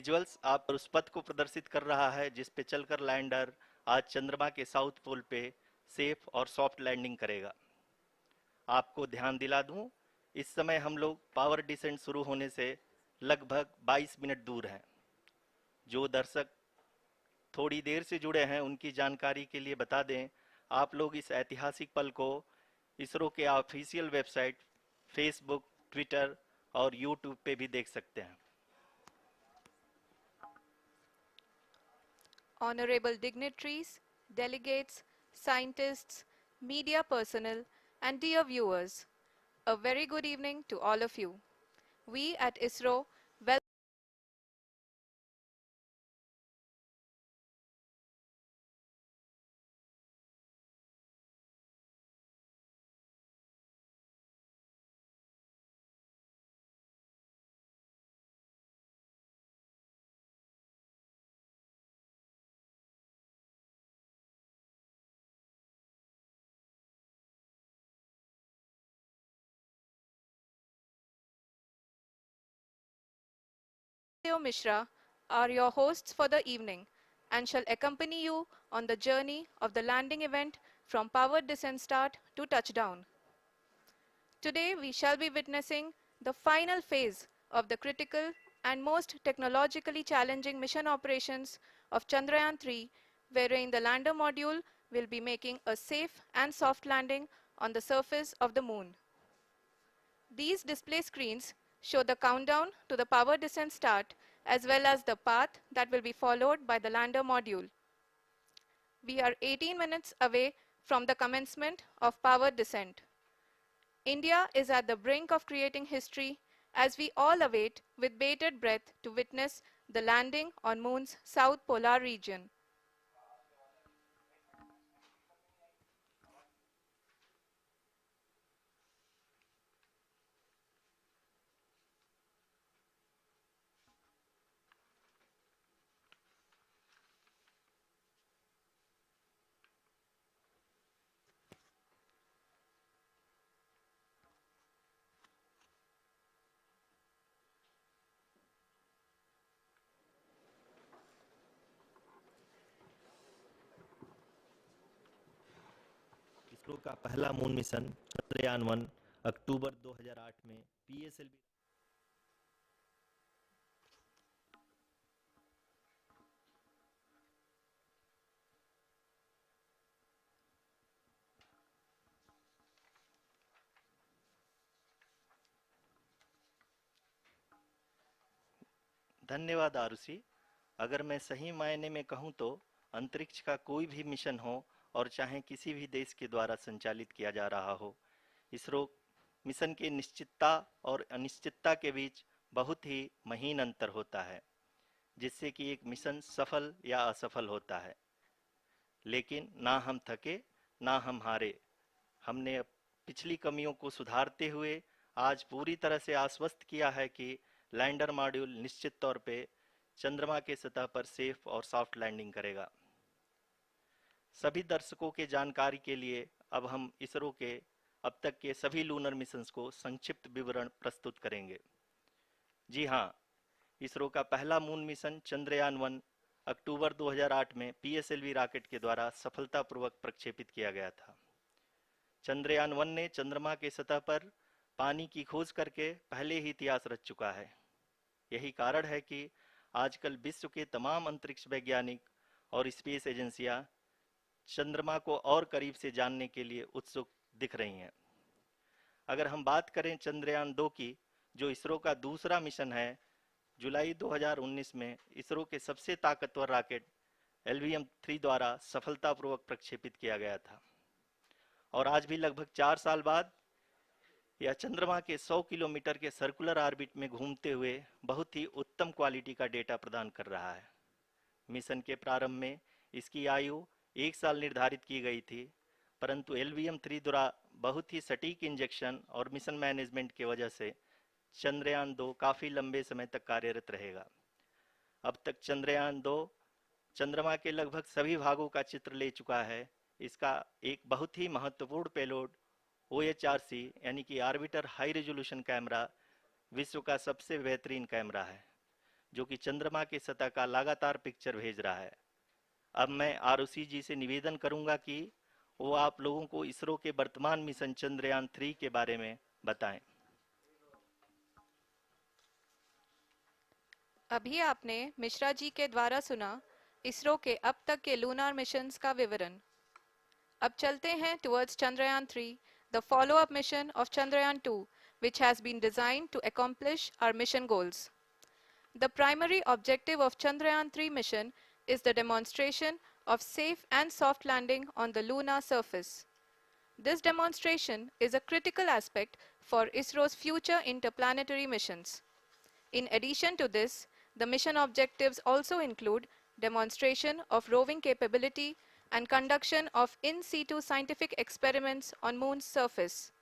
Visuals आप उस पथ को प्रदर्शित कर रहा है जिस पे चलकर लैंडर आज चंद्रमा के साउथ पोल पे सेफ और सॉफ्ट लैंडिंग करेगा। आपको ध्यान दिला दूं, इस समय हम लोग पावर डिसेंट शुरू होने से लगभग 22 मिनट दूर हैं। जो दर्शक थोड़ी देर से जुड़े हैं उनकी जानकारी के लिए बता दें, आप लोग इस ऐतिहासिक पल को इसरो के ऑफिशियल वेबसाइट, फेसबुक, ट्विटर और यूट्यूब पे भी देख सकते हैं। Honorable dignitaries, delegates, scientists, media personnel, and dear viewers, a very good evening to all of you. We at ISRO welcome Mishra are your hosts for the evening and shall accompany you on the journey of the landing event from powered descent start to touchdown. Today we shall be witnessing the final phase of the critical and most technologically challenging mission operations of Chandrayaan 3, wherein the lander module will be making a safe and soft landing on the surface of the moon. These display screens show the countdown to the power descent start as well as the path that will be followed by the lander module. We are 18 minutes away from the commencement of power descent. India is at the brink of creating history as we all await with bated breath to witness the landing on Moon's south polar region. ISRO का पहला moon mission Chandrayaan 1 अक्टूबर 2008 में PSLV. धन्यवाद आरुषि। अगर मैं सही मायने में कहूं तो अंतरिक्ष का कोई भी मिशन हो और चाहे किसी भी देश के द्वारा संचालित किया जा रहा हो, इसरो मिशन के निश्चितता और अनिश्चितता के बीच बहुत ही महीन अंतर होता है, जिससे कि एक मिशन सफल या असफल होता है। लेकिन ना हम थके ना हम हारे। हमने पिछली कमियों को सुधारते हुए आज पूरी तरह से आश्वस्त किया है कि लैंडर मॉड्यूल निश्चित तौर पे चंद्रमा के सतह पर सेफ और सॉफ्ट लैंडिंग करेगा। सभी दर्शकों के जानकारी के लिए अब हम इसरो के अब तक के सभी लूनर मिशंस को संक्षिप्त विवरण प्रस्तुत करेंगे। जी हाँ, इसरो का पहला मून मिशन चंद्रयान 1 अक्टूबर 2008 में पीएसएलवी रॉकेट के द्वारा सफलतापूर्वक प्रक्षेपित किया गया था। चंद्रयान 1 ने चंद्रमा के सतह पर पानी की खोज करके पहले ही इतिहास रच चुका है। यही कारण है कि आजकल विश्व के तमाम अंतरिक्ष वैज्ञानिक और स्पेस एजेंसियां चंद्रमा को और करीब से जानने के लिए उत्सुक दिख रही हैं। अगर हम बात करें चंद्रयान 2 की, जो इसरो का दूसरा मिशन है, जुलाई 2019 में इसरो के सबसे ताकतवर रॉकेट LVM-3 द्वारा सफलतापूर्वक प्रक्षेपित किया गया था और आज भी लगभग 4 साल बाद यह चंद्रमा के 100 किलोमीटर के सर्कुलर ऑर्बिट में घूमते हुए बहुत ही उत्तम क्वालिटी का डेटा प्रदान कर रहा है। मिशन के प्रारंभ में इसकी आयु 1 साल निर्धारित की गई थी, परंतु LVM-3 द्वारा बहुत ही सटीक इंजेक्शन और मिशन मैनेजमेंट की वजह से चंद्रयान 2 काफ़ी लंबे समय तक कार्यरत रहेगा। अब तक चंद्रयान 2 चंद्रमा के लगभग सभी भागों का चित्र ले चुका है। इसका एक बहुत ही महत्वपूर्ण पेलोड OHRC यानी कि ऑर्बिटर हाई रेजोल्यूशन कैमरा विश्व का सबसे बेहतरीन कैमरा है। जो कि चंद्रमा के सतह का लगातार पिक्चर भेज रहा है। अब मैं आरुषि जी से निवेदन करूंगा कि वो आप लोगों को इसरो के वर्तमान मिशन चंद्रयान 3 के बारे में बताएं। अभी आपने मिश्रा जी के द्वारा सुना इसरो के अब तक के लूनार मिशंस का विवरण। अब चलते हैं towards Chandrayaan 3, the follow-up mission of Chandrayaan 2, which has been designed to accomplish our mission goals. The primary objective of Chandrayaan 3 mission is the demonstration of safe and soft landing on the lunar surface. This demonstration is a critical aspect for ISRO's future interplanetary missions. In addition to this, the mission objectives also include demonstration of roving capability and conduction of in situ scientific experiments on Moon's surface.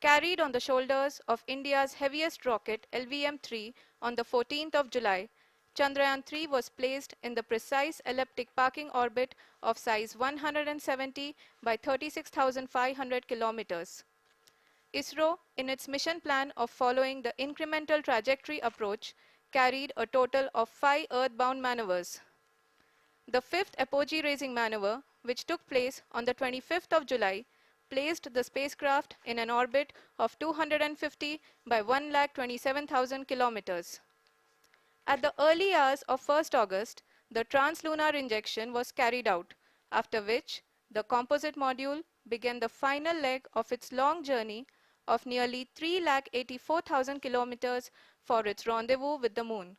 Carried on the shoulders of India's heaviest rocket LVM-3 on the 14th of July, Chandrayaan-3 was placed in the precise elliptic parking orbit of size 170 by 36,500 kilometers. ISRO, in its mission plan of following the incremental trajectory approach, carried a total of 5 earthbound maneuvers. The fifth apogee raising maneuver, which took place on the 25th of July, placed the spacecraft in an orbit of 250 by 1,27,000 kilometers. At the early hours of 1st August, the translunar injection was carried out, after which the composite module began the final leg of its long journey of nearly 3,84,000 kilometers for its rendezvous with the Moon.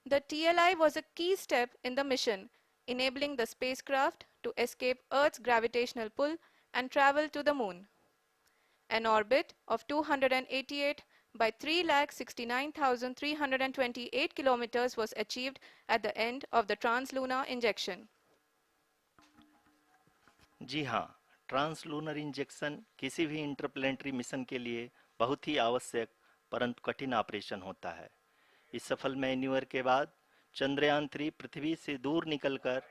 The TLI was a key step in the mission, enabling the spacecraft to escape Earth's gravitational pull and travel to the Moon. An orbit of 288 by 3,69,328 kilometers was achieved at the end of the translunar injection. जी हाँ, translunar injection किसी भी interplanetary mission के लिए बहुत ही आवश्यक परंतु कठिन operation होता है। इस सफल मैन्यूवर के बाद चंद्रयान 3 पृथ्वी से दूर निकलकर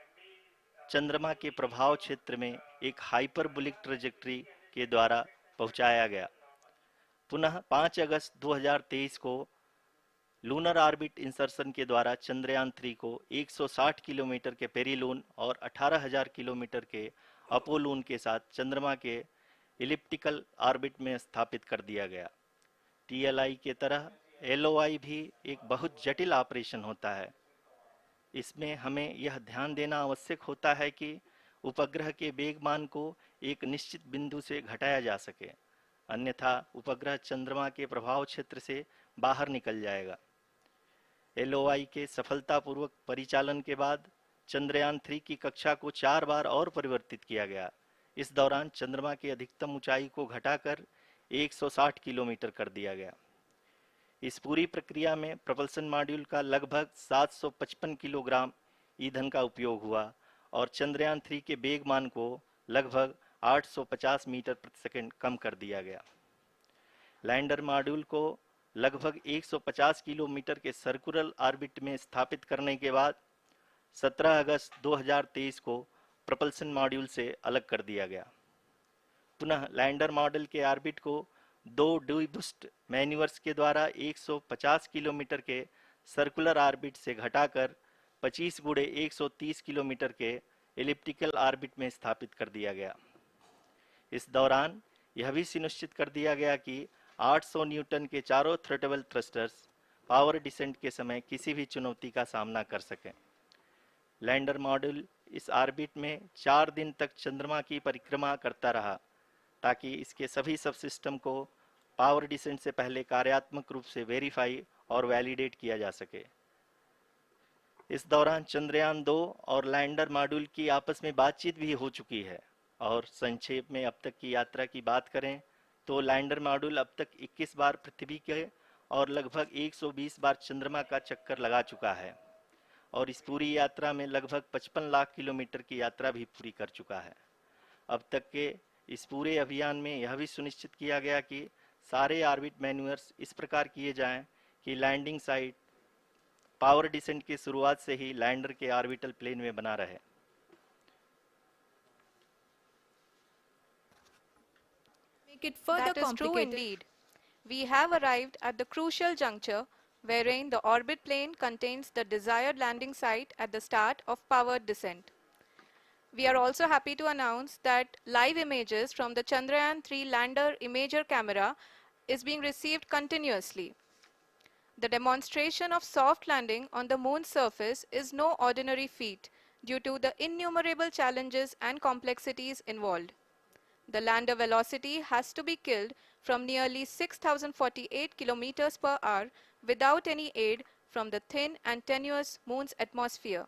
चंद्रमा के प्रभाव क्षेत्र में एक हाइपरबोलिक ट्रेजेक्ट्री के द्वारा पहुंचाया गया। पुनः 5 अगस्त 2023 को लूनर ऑर्बिट इंसर्शन के द्वारा चंद्रयान 3 को 160 किलोमीटर के पेरीलून और 18,000 किलोमीटर के अपोलून के साथ चंद्रमा के इलिप्टिकल ऑर्बिट में स्थापित कर दिया गया। टीएलआई के तरह एलओआई भी एक बहुत जटिल ऑपरेशन होता है। इसमें हमें यह ध्यान देना आवश्यक होता है कि उपग्रह के वेगमान को एक निश्चित बिंदु से घटाया जा सके, अन्यथा उपग्रह चंद्रमा के प्रभाव क्षेत्र से बाहर निकल जाएगा। एलओआई के सफलतापूर्वक परिचालन के बाद चंद्रयान 3 की कक्षा को 4 बार और परिवर्तित किया गया। इस दौरान चंद्रमा की अधिकतम ऊंचाई को घटाकर 160 किलोमीटर कर दिया गया। इस पूरी प्रक्रिया में प्रपल्सन मॉड्यूल का लगभग 755 किलोग्राम ईंधन का उपयोग हुआ और चंद्रयान 3 के वेगमान को लगभग 850 मीटर प्रति सेकंड कम कर दिया गया। लैंडर मॉड्यूल को लगभग 150 किलोमीटर के सर्कुलर ऑर्बिट में स्थापित करने के बाद 17 अगस्त 2023 को प्रपल्सन मॉड्यूल से अलग कर दिया गया। पुनः लैंडर मॉडल के ऑर्बिट को 2 डीबूस्ट मैन्यूवर्स के द्वारा 150 किलोमीटर के सर्कुलर ऑर्बिट से घटाकर 25 गुणे 130 किलोमीटर के एलिप्टिकल ऑर्बिट में स्थापित कर दिया गया। इस दौरान यह भी सुनिश्चित कर दिया गया कि 800 न्यूटन के चारों थ्रोटेबल थ्रस्टर्स पावर डिसेंट के समय किसी भी चुनौती का सामना कर सकें। लैंडर मॉड्यूल इस ऑर्बिट में 4 दिन तक चंद्रमा की परिक्रमा करता रहा ताकि इसके सभी सब सिस्टम को पावर डिसेंट से पहले कार्यात्मक रूप से वेरीफाई और वैलिडेट किया जा सके। इस दौरान चंद्रयान 2 और लैंडर मॉड्यूल की आपस में बातचीत भी हो चुकी है। और संक्षेप में अब तक की यात्रा की बात करें तो लैंडर मॉड्यूल अब तक 21 बार पृथ्वी के और लगभग 120 बार चंद्रमा का चक्कर लगा चुका है और इस पूरी यात्रा में लगभग 55 लाख किलोमीटर की यात्रा भी पूरी कर चुका है। अब तक के इस पूरे अभियान में यह भी सुनिश्चित किया गया कि सारे ऑर्बिट मैन्यूवर्स इस प्रकार किए जाएं कि लैंडिंग साइट पावर डिसेंट की शुरुआत से ही लैंडर के ऑर्बिटल प्लेन में बना रहे। Make it further complicated. That is true indeed. We have arrived at the crucial juncture wherein the orbit plane contains the desired landing site at the start of powered descent. We are also happy to announce that live images from the Chandrayaan-3 lander imager camera is being received continuously. The demonstration of soft landing on the moon's surface is no ordinary feat due to the innumerable challenges and complexities involved. The lander velocity has to be killed from nearly 6,048 kilometers per hour without any aid from the thin and tenuous moon's atmosphere.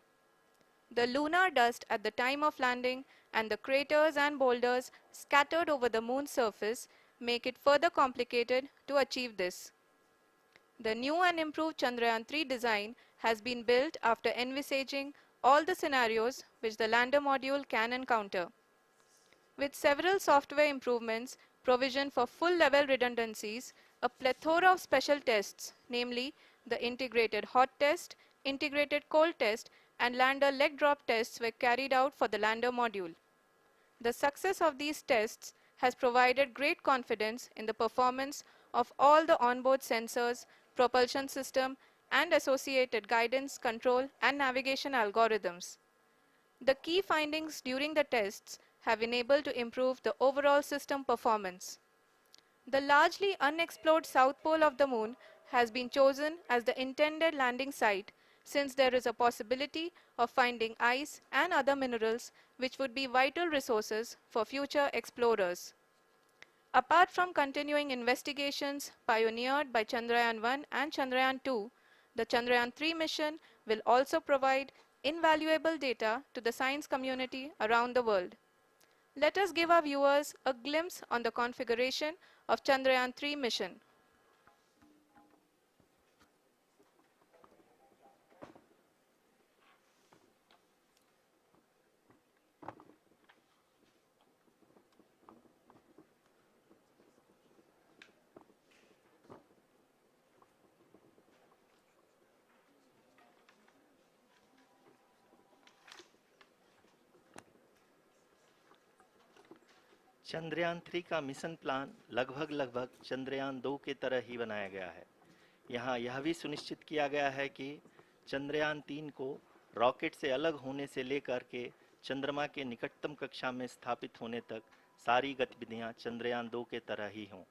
The lunar dust at the time of landing and the craters and boulders scattered over the moon's surface make it further complicated to achieve this. The new and improved Chandrayaan-3 design has been built after envisaging all the scenarios which the lander module can encounter. With several software improvements, provision for full-level redundancies, a plethora of special tests, namely the integrated hot test, integrated cold test, and lander leg drop tests were carried out for the lander module. The success of these tests has provided great confidence in the performance of all the onboard sensors, propulsion system, and associated guidance, control, and navigation algorithms. The key findings during the tests have enabled to improve the overall system performance. The largely unexplored south pole of the moon has been chosen as the intended landing site since there is a possibility of finding ice and other minerals which would be vital resources for future explorers. Apart from continuing investigations pioneered by Chandrayaan-1 and Chandrayaan-2, the Chandrayaan-3 mission will also provide invaluable data to the science community around the world. Let us give our viewers a glimpse on the configuration of Chandrayaan-3 mission. Chandrayaan 3 का mission plan लगभग लगभग चंद्रयान 2 के तरह ही बनाया गया है। यहाँ यह भी सुनिश्चित किया गया है कि चंद्रयान 3 को रॉकेट से अलग होने से लेकर के चंद्रमा के निकटतम कक्षा में स्थापित होने तक सारी गतिविधियां चंद्रयान 2 के तरह ही हों।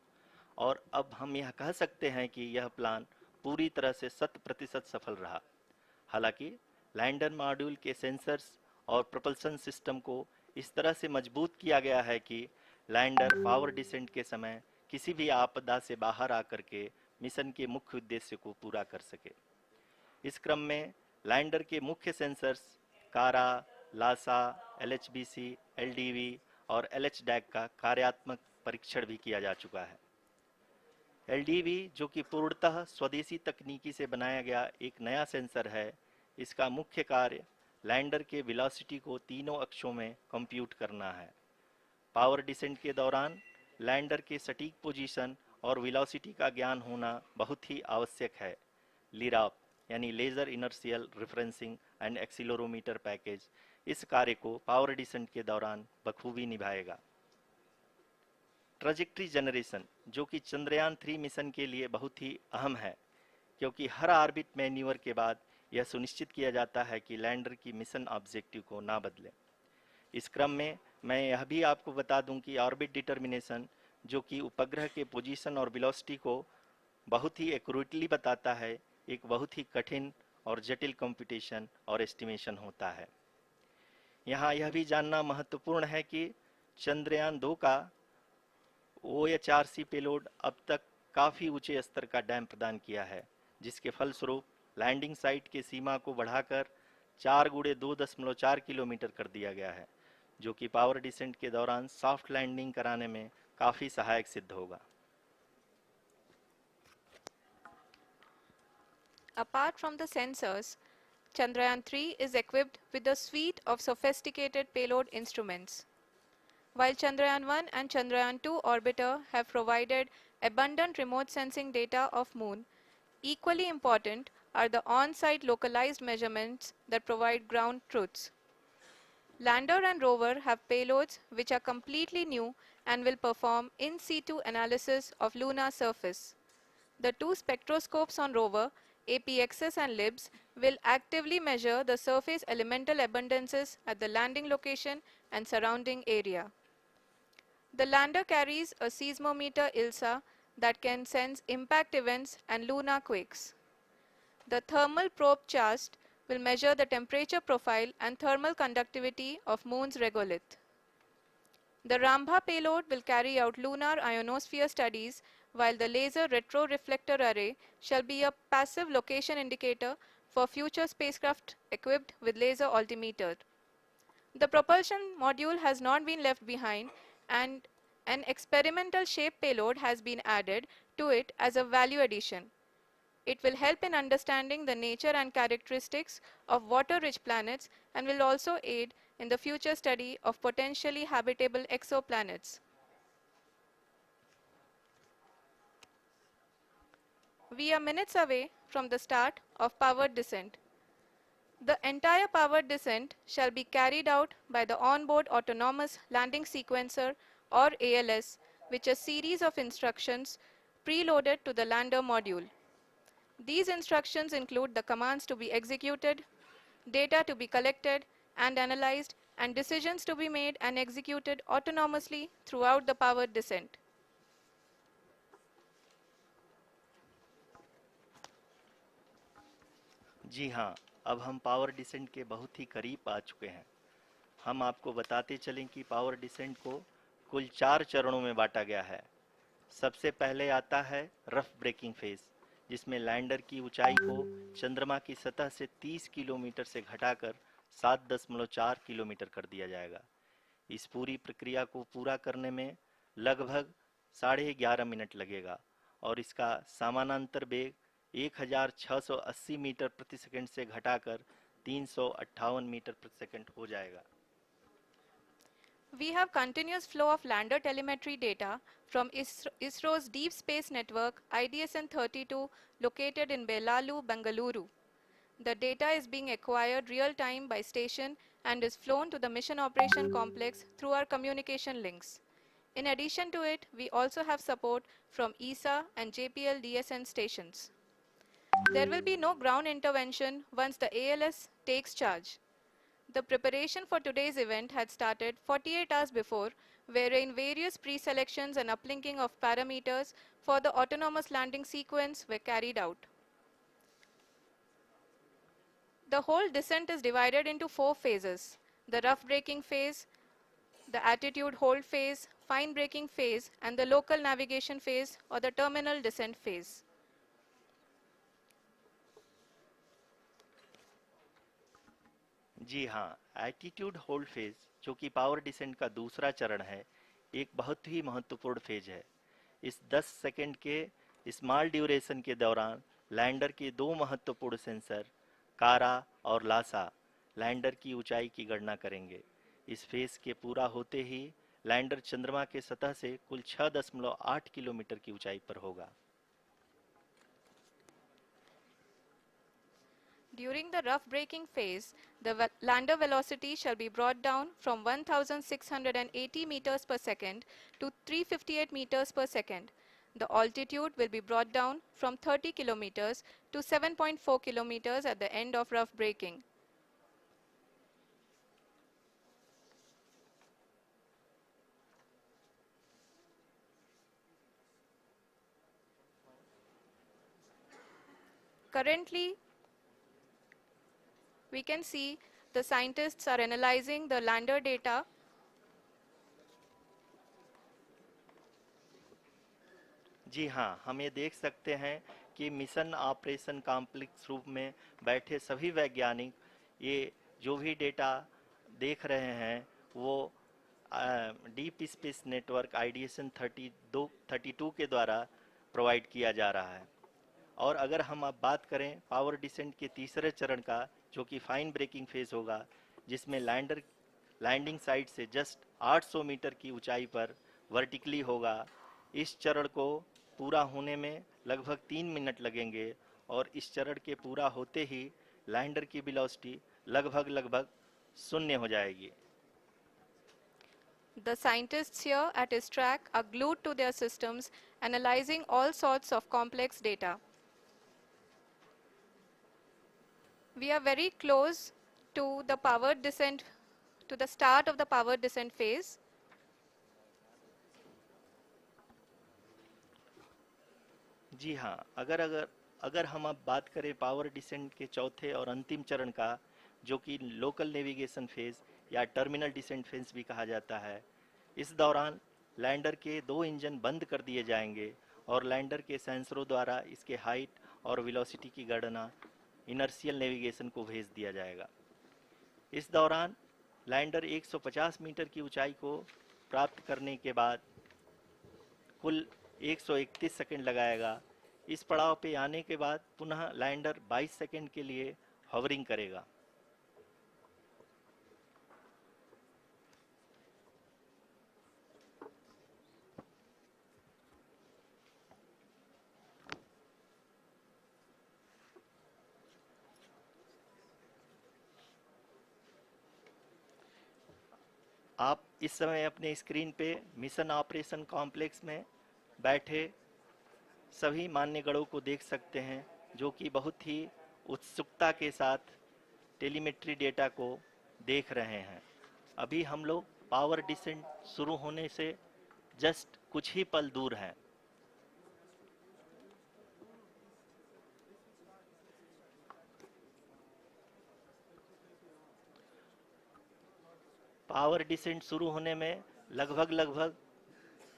और अब हम यह कह सकते हैं कि यह प्लान पूरी तरह से 100% सफल रहा। हालांकि लैंडर मॉड्यूल के सेंसर्स और propulsion सिस्टम को इस तरह से मजबूत किया गया है कि लैंडर पावर डिसेंट के समय किसी भी आपदा से बाहर आकर के मिशन के मुख्य उद्देश्य को पूरा कर सके। इस क्रम में लैंडर के मुख्य सेंसर्स कारा, लासा, LHBC, LDV और LHDAC का कार्यात्मक परीक्षण भी किया जा चुका है। LDV जो कि पूर्णतः स्वदेशी तकनीकी से बनाया गया एक नया सेंसर है, इसका मुख्य कार्य लैंडर के वेलोसिटी को तीनों अक्षों में कंप्यूट करना है। पावर डिसेंट के दौरान लैंडर के सटीक पोजीशन और वेलोसिटी का ज्ञान होना बहुत ही आवश्यक है। लिराप यानी laser inertial referencing and accelerometer package इस कार्य को पावर डिसेंट के दौरान बखूबी निभाएगा। ट्रैजेक्टरी जनरेशन जो कि चंद्रयान 3 मिशन के लिए बहुत ही अहम है, क्योंकि हर ऑर्बिट मैन्यूवर के बाद यह सुनिश्चित किया जाता है कि लैंडर की मिशन ऑब्जेक्टिव को ना बदले। इस क्रम में मैं यह भी आपको बता दूं कि ऑर्बिट डिटर्मिनेशन जो कि उपग्रह के पोजीशन और वेलोसिटी को बहुत ही एक्यूरेटली बताता है, एक बहुत ही कठिन और जटिल कंप्यूटेशन और एस्टिमेशन होता है। यहाँ यह भी जानना महत्वपूर्ण है कि चंद्रयान 2 का OHRC पेलोड अब तक काफ़ी ऊंचे स्तर का डैम प्रदान किया है, जिसके फलस्वरूप लैंडिंग साइट के सीमा को बढ़ाकर 4 गुणे 2.4 किलोमीटर कर दिया गया है, जो कि पावर डिसेंट के दौरान सॉफ्ट लैंडिंग कराने में काफ़ी सहायक सिद्ध होगा। Apart from the sensors, Chandrayaan-3 is equipped with a suite of sophisticated payload instruments. While Chandrayaan-1 and Chandrayaan-2 orbiter have provided abundant remote sensing data of Moon, equally important are the on-site localized measurements that provide ground truths. Lander and rover have payloads which are completely new and will perform in situ analysis of lunar surface. The two spectroscopes on rover APXs and libs will actively measure the surface elemental abundances at the landing location and surrounding area. The lander carries a seismometer ILSA that can sense impact events and lunar quakes. The thermal probe CHAST will measure the temperature profile and thermal conductivity of Moon's regolith. The Rambha payload will carry out lunar ionosphere studies, while the laser retroreflector array shall be a passive location indicator for future spacecraft equipped with laser altimeter. The propulsion module has not been left behind, and an experimental shape payload has been added to it as a value addition. It will help in understanding the nature and characteristics of water-rich planets and will also aid in the future study of potentially habitable exoplanets. We are minutes away from the start of powered descent. The entire powered descent shall be carried out by the onboard autonomous landing sequencer or ALS, which is a series of instructions preloaded to the lander module. These instructions include the commands to be executed, data to be collected and analyzed, and decisions to be made and executed autonomously throughout the powered descent. जी हाँ, अब हम power descent के बहुत ही करीब आ चुके हैं। हम आपको बताते चलें कि पावर डिसेंट को कुल 4 चरणों में बांटा गया है। सबसे पहले आता है रफ ब्रेकिंग फेज, जिसमें लैंडर की ऊंचाई को चंद्रमा की सतह से 30 किलोमीटर से घटाकर 7.4 किलोमीटर कर दिया जाएगा। इस पूरी प्रक्रिया को पूरा करने में लगभग 11.5 मिनट लगेगा और इसका समानांतर वेग 1680 मीटर प्रति सेकंड से घटाकर 358 मीटर प्रति सेकंड हो जाएगा। We have continuous flow of lander telemetry data from ISRO's Deep Space Network IDSN-32 located in Belalu, Bengaluru. The data is being acquired real-time by station and is flown to the Mission Operation Complex through our communication links. In addition to it, we also have support from ESA and JPL DSN stations. There will be no ground intervention once the ALS takes charge. The preparation for today's event had started 48 hours before, wherein various pre-selections and uplinking of parameters for the autonomous landing sequence were carried out. The whole descent is divided into 4 phases: the rough braking phase, the attitude hold phase, fine braking phase, and the local navigation phase or the terminal descent phase. जी हाँ, attitude hold phase, जो कि power descent का दूसरा चरण है, एक बहुत ही महत्वपूर्ण फेज है। इस 10 सेकंड के स्मॉल ड्यूरेशन के दौरान लैंडर के 2 महत्वपूर्ण सेंसर कारा और लासा लैंडर की ऊंचाई की गणना करेंगे। इस फेज के पूरा होते ही लैंडर चंद्रमा के सतह से कुल 6.8 किलोमीटर की ऊंचाई पर होगा। During the rough braking phase, the lander velocity shall be brought down from 1680 meters per second to 358 meters per second. The altitude will be brought down from 30 kilometers to 7.4 kilometers at the end of rough braking. Currently, we can see the scientists are analyzing the lander data. जी हाँ, हम ये देख सकते हैं कि mission operation complex रूप में बैठे सभी वैज्ञानिक ये जो भी डेटा देख रहे हैं वो डीप स्पेस नेटवर्क आईडीएसएन 32 के द्वारा प्रोवाइड किया जा रहा है। और अगर हम अब बात करें पावर डिसेंट के तीसरे चरण का, जो कि फाइन ब्रेकिंग फेज होगा, जिसमें लैंडिंग साइट से जस्ट 800 मीटर की ऊंचाई पर वर्टिकली होगा। इस चरण को पूरा होने में लगभग 3 मिनट लगेंगे और इस चरण के पूरा होते ही लैंडर की वेलोसिटी लगभग शून्य हो जाएगी। The scientists here at his track are glued to their systems, analyzing all sorts of complex data. We are very close to the powered descent, to the start of the powered descent phase. जी हाँ, अगर अगर अगर हम अब बात करें power descent के चौथे और अंतिम चरण का, जो कि लोकल नेविगेशन फेज या टर्मिनल डिसेंट फेज भी कहा जाता है, इस दौरान लैंडर के दो इंजन बंद कर दिए जाएंगे और लैंडर के सेंसरों द्वारा इसके हाइट और वेलोसिटी की गणना इनर्शियल नेविगेशन को भेज दिया जाएगा। इस दौरान लैंडर 150 मीटर की ऊंचाई को प्राप्त करने के बाद कुल 131 सेकंड लगाएगा। इस पड़ाव पे आने के बाद पुनः लैंडर 22 सेकंड के लिए हॉवरिंग करेगा। आप इस समय अपने स्क्रीन पे मिशन ऑपरेशन कॉम्प्लेक्स में बैठे सभी मान्यगणों को देख सकते हैं, जो कि बहुत ही उत्सुकता के साथ टेलीमेट्री डेटा को देख रहे हैं। अभी हम लोग पावर डिसेंट शुरू होने से जस्ट कुछ ही पल दूर हैं। पावर डिसेंट शुरू होने में लगभग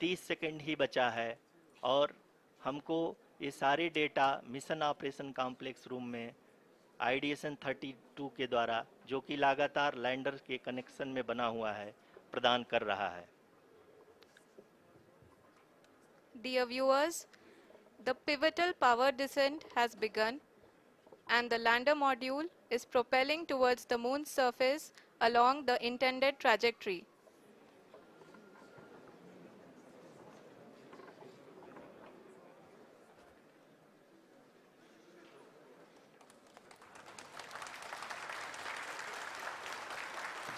30 सेकंड ही बचा है और हमको ये सारे data mission operation complex room में आईडीएसएन 32 के द्वारा, जो कि लगातार लैंडर के कनेक्शन में बना हुआ है, प्रदान कर रहा है। Dear viewers, the pivotal power descent has begun and the lander module is propelling towards the moon's surface along the intended trajectory.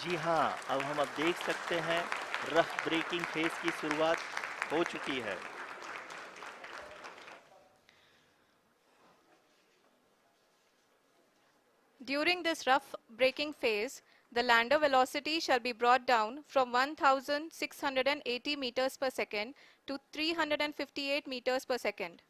जी हाँ, अब देख सकते हैं रफ ब्रेकिंग फेज की शुरुआत हो चुकी है। During this rough braking phase, the lander velocity shall be brought down from 1680 meters per second to 358 meters per second.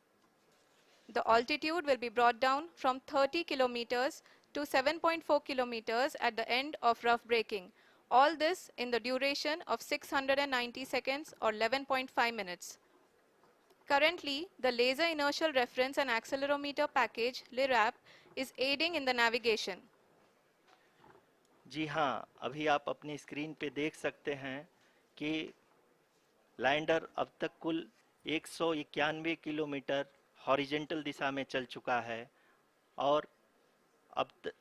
The altitude will be brought down from 30 kilometers to 7.4 kilometers at the end of rough braking. All this in the duration of 690 seconds or 11.5 minutes. Currently, the Laser Inertial Reference and Accelerometer package (LIRAP) is aiding in the navigation. जी हाँ, अभी आप अपनी screen पे देख सकते हैं कि lander अब तक कुल 191 किलोमीटर हॉरिजेंटल दिशा में चल चुका है और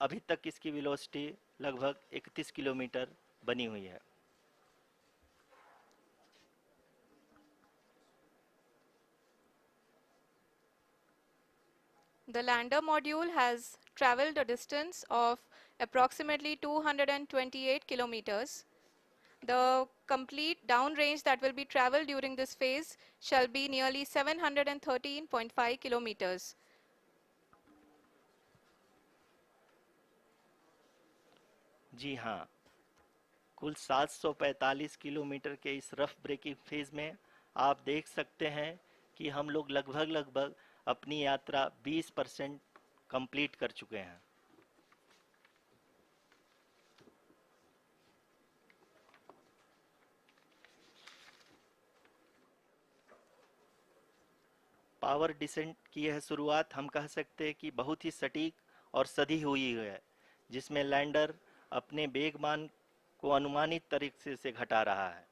अभी तक इसकी वेलोसिटी लगभग 31 किलोमीटर बनी हुई है। The lander module has traveled a distance of approximately 228 kilometers. The complete downrange that will be traveled during this phase shall be nearly 713.5 kilometers. जी हाँ, कुल 745 किलोमीटर के इस रफ ब्रेकिंग फेज में आप देख सकते हैं कि हम लोग लगभग अपनी यात्रा 20% कंप्लीट कर चुके हैं। पावर डिसेंट की यह शुरुआत हम कह सकते हैं कि बहुत ही सटीक और सधी हुई है, जिसमें लैंडर अपने वेगमान को अनुमानित तरीके से घटा रहा है।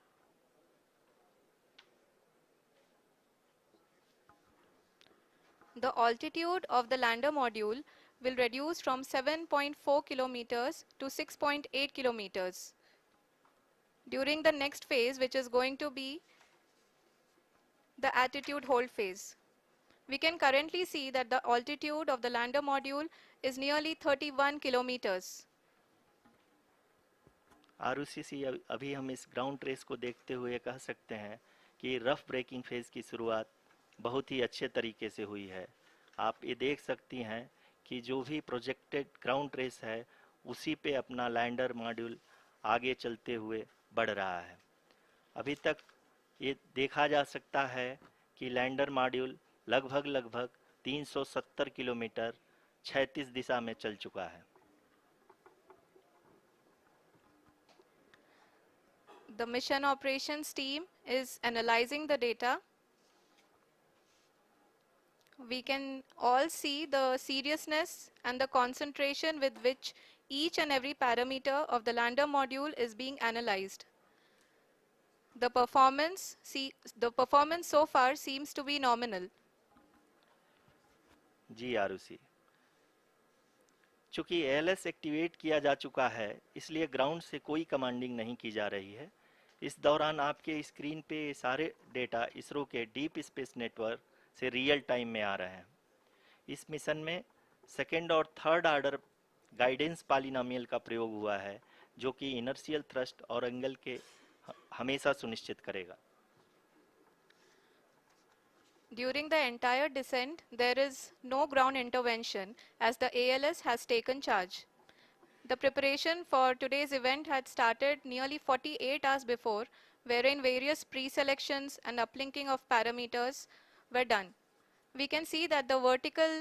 The altitude of the lander module will reduce from 7.4 kilometers to 6.8 kilometers. During the next phase, which is going to be the attitude hold phase. We can currently see that the altitude of the lander module is nearly 31 kilometers. Arushi, अभी हम इस ground trace को देखते हुए कह सकते हैं कि रफ ब्रेकिंग फेज की शुरुआत बहुत ही अच्छे तरीके से हुई है। आप ये देख सकती हैं कि जो भी प्रोजेक्टेड ग्राउंड ट्रेस है उसी पे अपना लैंडर मॉड्यूल आगे चलते हुए बढ़ रहा है। अभी तक ये देखा जा सकता है कि लैंडर मॉड्यूल लगभग लगभग 370 किलोमीटर क्षैतिज दिशा में चल चुका है। The mission operations team is analyzing the data. We can all see the seriousness and the concentration with which each and every parameter of the lander module is being analyzed. The performance so far seems to be nominal. जी आरुषि, चूंकि ALS activate किया जा चुका है इसलिए ground से कोई commanding नहीं की जा रही है। इस दौरान आपके स्क्रीन पे सारे डेटा इसरो के डीप स्पेस नेटवर्क से रियल टाइम में आ रहे हैं। इस मिशन में सेकेंड और थर्ड आर्डर गाइडेंस पॉलिनोमियल का प्रयोग हुआ है जो कि इनर्शियल थ्रस्ट और एंगल के हमेशा सुनिश्चित करेगा। During the entire descent, there is no ground intervention as the ALS has taken charge. The preparation for today's event had started nearly 48 hours before, wherein various pre-selections and uplinking of parameters were done. We can see that the vertical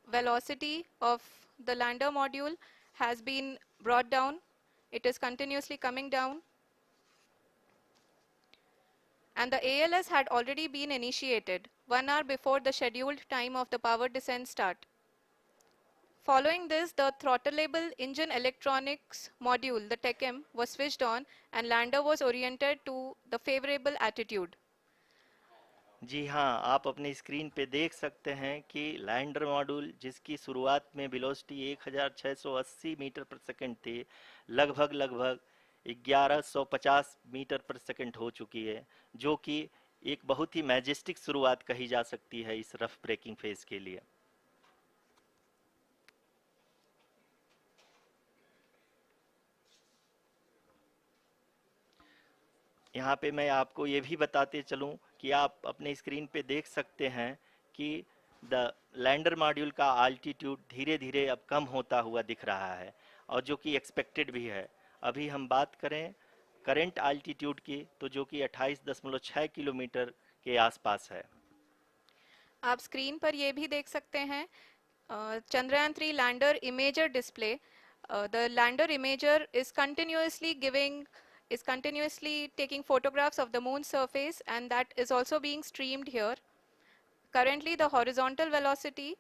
velocity of the lander module has been brought down. It is continuously coming down. And the ALS had already been initiated 1 hour before the scheduled time of the power descent start. Following this, the throttleable engine electronics module, the TECM, was switched on and lander was oriented to the favorable attitude. जी हाँ, आप अपनी screen पे देख सकते हैं कि lander module जिसकी शुरुआत में वेलोसिटी 1680 मीटर पर सेकंड थी, लगभग लगभग 1150 मीटर पर सेकंड हो चुकी है, जो कि एक बहुत ही मैजेस्टिक शुरुआत कही जा सकती है इस रफ ब्रेकिंग फेज के लिए। यहाँ पे मैं आपको ये भी बताते चलूँ कि आप अपने स्क्रीन पे देख सकते हैं कि द लैंडर मॉड्यूल का आल्टीट्यूड धीरे धीरे अब कम होता हुआ दिख रहा है और जो कि एक्सपेक्टेड भी है। अभी हम बात करें करंट आल्टीट्यूड की तो जो कि 28.6 किलोमीटर के आसपास है। आप स्क्रीन पर ये भी देख सकते हैं Chandrayaan 3 lander imager display. The lander imager is continuously taking photographs of the moon's surface, and that is also being streamed here. Currently, the horizontal velocity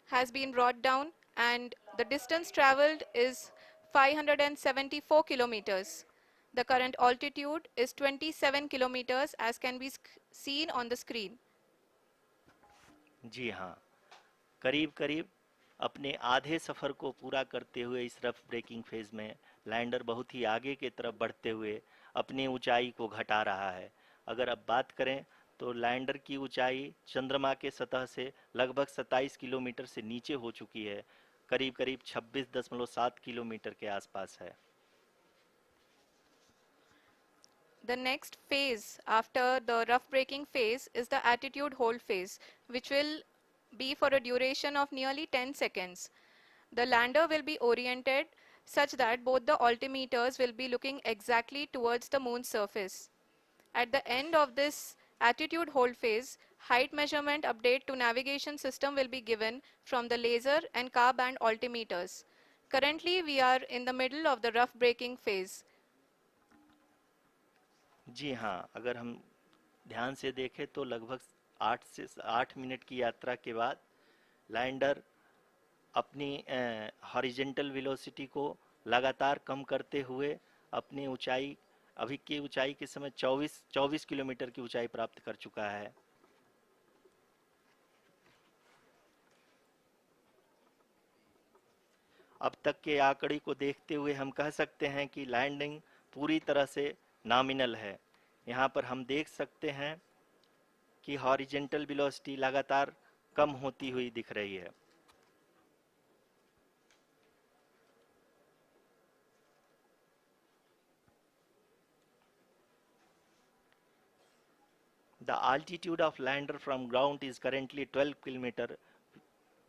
has been brought down and the distance traveled is 574 kilometers. The current altitude is 27 kilometers as can be seen on the screen. जी हाँ, करीब करीब अपने आधे सफ़र को पूरा करते हुए इस रफ ब्रेकिंग फेज में लैंडर बहुत ही आगे की तरफ बढ़ते हुए अपनी ऊंचाई को घटा रहा है। अगर अब बात करें तो लैंडर की ऊंचाई चंद्रमा के सतह से लगभग 27 किलोमीटर से नीचे हो चुकी है, करीब करीब 26.7 किलोमीटर के आसपास है। The next phase after the rough braking phase is the attitude hold phase, which will be for a duration of nearly 10 seconds. The lander will be oriented such that both the altimeters will be looking exactly towards the moon's surface. At the end of this attitude hold phase, height measurement update to navigation system will be given from the laser and car band altimeters. Currently, we are in the middle of the rough braking phase. जी हाँ, अगर हम ध्यान से देखें तो लगभग 8 minute की यात्रा के बाद लैंडर अपनी हॉरिजेंटल वेलोसिटी को लगातार कम करते हुए अपनी ऊंचाई अभी की ऊंचाई के समय 24 किलोमीटर की ऊंचाई प्राप्त कर चुका है। अब तक के आंकड़े को देखते हुए हम कह सकते हैं कि लैंडिंग पूरी तरह से नॉमिनल है। यहाँ पर हम देख सकते हैं कि हॉरिजेंटल वेलोसिटी लगातार कम होती हुई दिख रही है। The altitude of lander from ground is currently 12 kilometer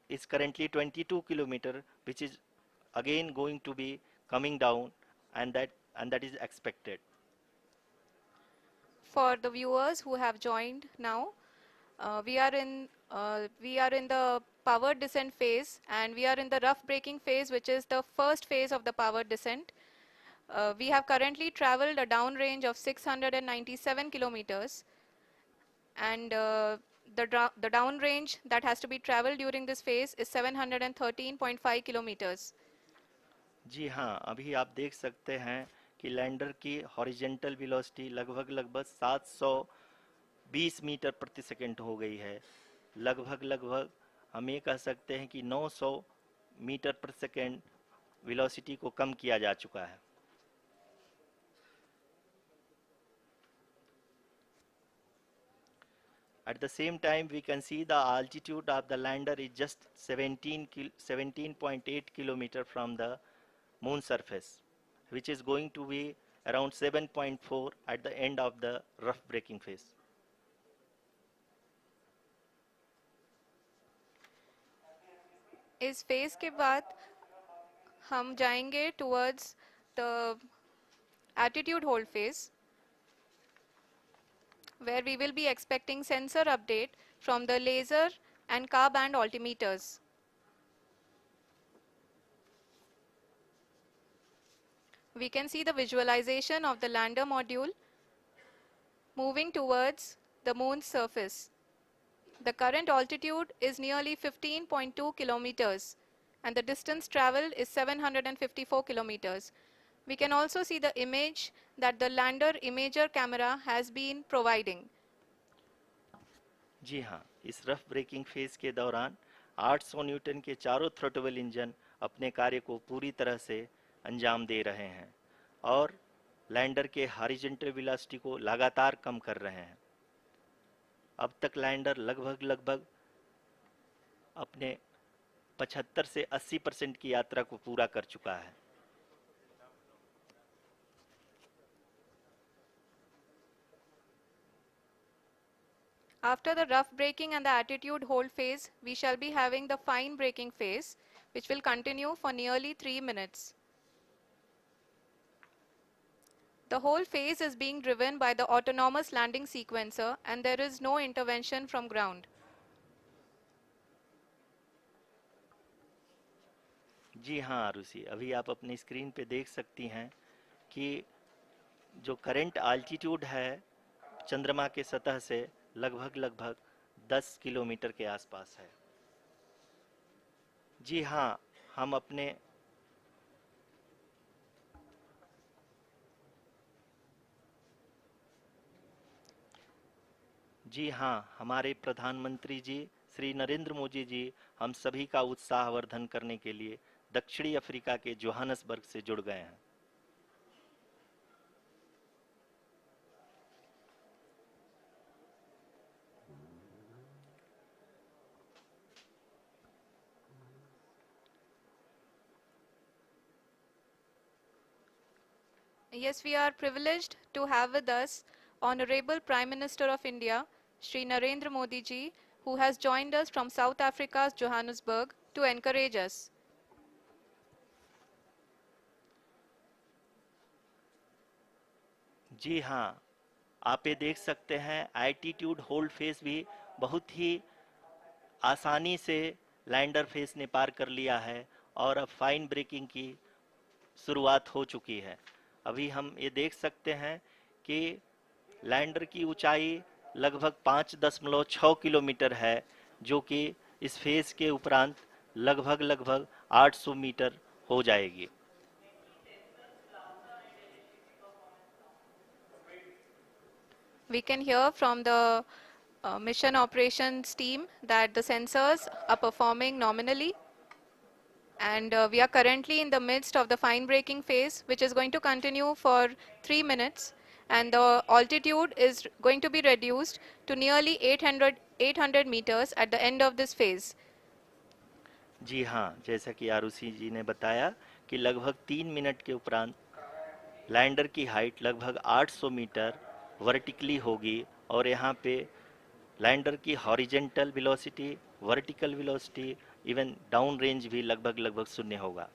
is currently 22 kilometer, which is again going to be coming down, and that is expected. For the viewers who have joined now, we are in the power descent phase, and we are in the rough braking phase, which is the first phase of the power descent. We have currently traveled a downrange of 697 kilometers, and the downrange that has to be traveled during this phase is 713.5 kilometers. जी हाँ, अभी आप देख सकते हैं कि lander की horizontal velocity लगभग लगभग 720 मीटर प्रति सेकंड हो गई है। लगभग लगभग हम ये कह सकते हैं कि 900 मीटर प्रति सेकंड वेलोसिटी को कम किया जा चुका है। At the same time, we can see the altitude of the lander is just 17.8 kilometer from the moon surface, which is going to be around 7.4 at the end of the rough braking phase. इस phase के बाद हम जाएंगे towards the attitude hold phase, where we will be expecting sensor update from the laser and car band altimeters. We can see the visualization of the lander module moving towards the moon's surface. The current altitude is nearly 15.2 kilometers, and the distance traveled is 754 kilometers. We can also see the image that the lander imager camera has been providing. जी हाँ, इस rough breaking phase के दौरान 800 Newton के चारों throttle engine अपने कार्य को पूरी तरह से अंजाम दे रहे हैं और लैंडर के हॉरिजॉन्टल वेलोसिटी को लगातार कम कर रहे हैं। अब तक लैंडर लगभग लगभग अपने 75 से 80% की यात्रा को पूरा कर चुका है। After the rough braking and the attitude hold phase, we shall be having the fine braking phase, which will continue for nearly 3 minutes. The whole phase is being driven by the autonomous landing sequencer, and there is no intervention from ground. जी हाँ आरुषि, अभी आप अपनी screen पे देख सकती हैं कि जो करंट आल्टीट्यूड है चंद्रमा के सतह से लगभग लगभग 10 किलोमीटर के आसपास है। जी हाँ, हम अपने जी हाँ, हमारे प्रधानमंत्री जी श्री नरेंद्र मोदी जी हम सभी का उत्साहवर्धन करने के लिए दक्षिणी अफ्रीका के जोहानसबर्ग से जुड़ गए हैं। Yes, we are privileged to have with us Honorable Prime Minister of India, Shri Narendra Modi ji, who has joined us from South Africa's Johannesburg to encourage us. जी हाँ, आप ये देख सकते हैं एल्टीट्यूड होल्ड फेस भी बहुत ही आसानी से लैंडर फेस ने पार कर लिया है और अब फाइन ब्रेकिंग की शुरुआत हो चुकी है। अभी हम ये देख सकते हैं कि लैंडर की ऊंचाई लगभग 5.6 किलोमीटर है, जो कि इस फेज के उपरांत लगभग लगभग 800 मीटर हो जाएगी। We can hear from the mission operations team that the sensors are performing nominally, and we are currently in the midst of the fine braking phase, which is going to continue for 3 minutes, and the altitude is going to be reduced to nearly 800 meters at the end of this phase. जी हाँ, जैसा कि आरुषि जी ने बताया कि लगभग 3 minute के उपरांत lander की हाइट लगभग 800 मीटर वर्टिकली होगी और यहाँ पे लैंडर की horizontal velocity, vertical velocity even down range भी लगभग लगभग शून्य होगा।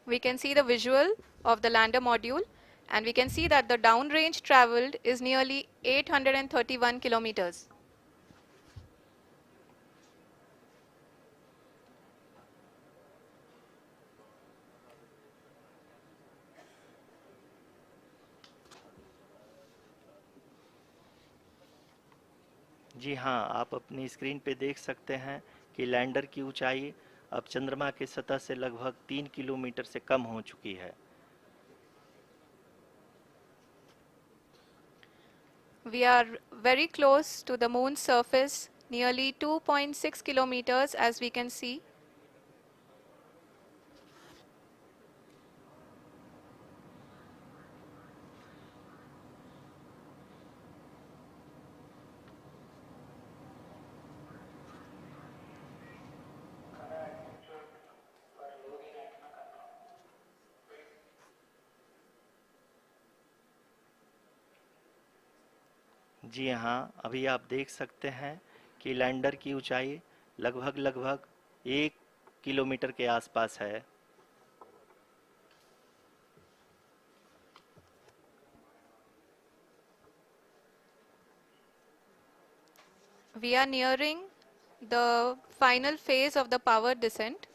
We can see the visual of the lander module, and we can see that the downrange traveled is nearly 831 kilometers. जी हाँ, आप अपनी स्क्रीन पे देख सकते हैं कि लैंडर की ऊंचाई अब चंद्रमा की सतह से लगभग 3 किलोमीटर से कम हो चुकी है। We are very close to the moon's surface, nearly 2.6 kilometers as we can see. जी हाँ, अभी आप देख सकते हैं कि लैंडर की ऊंचाई लगभग लगभग 1 किलोमीटर के आसपास है। We are nearing the final phase of the power descent,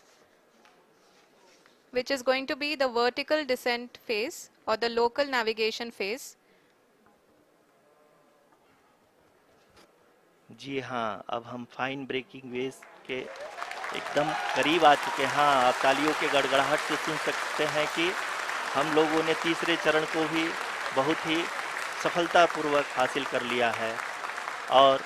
which is going to be the vertical descent phase or the local navigation phase. जी हाँ, अब हम फाइन ब्रेकिंग वेव्स के एकदम करीब आ चुके हैं। हाँ, आप तालियों के गड़गड़ाहट से सुन सकते हैं कि हम लोगों ने तीसरे चरण को भी बहुत ही सफलतापूर्वक हासिल कर लिया है और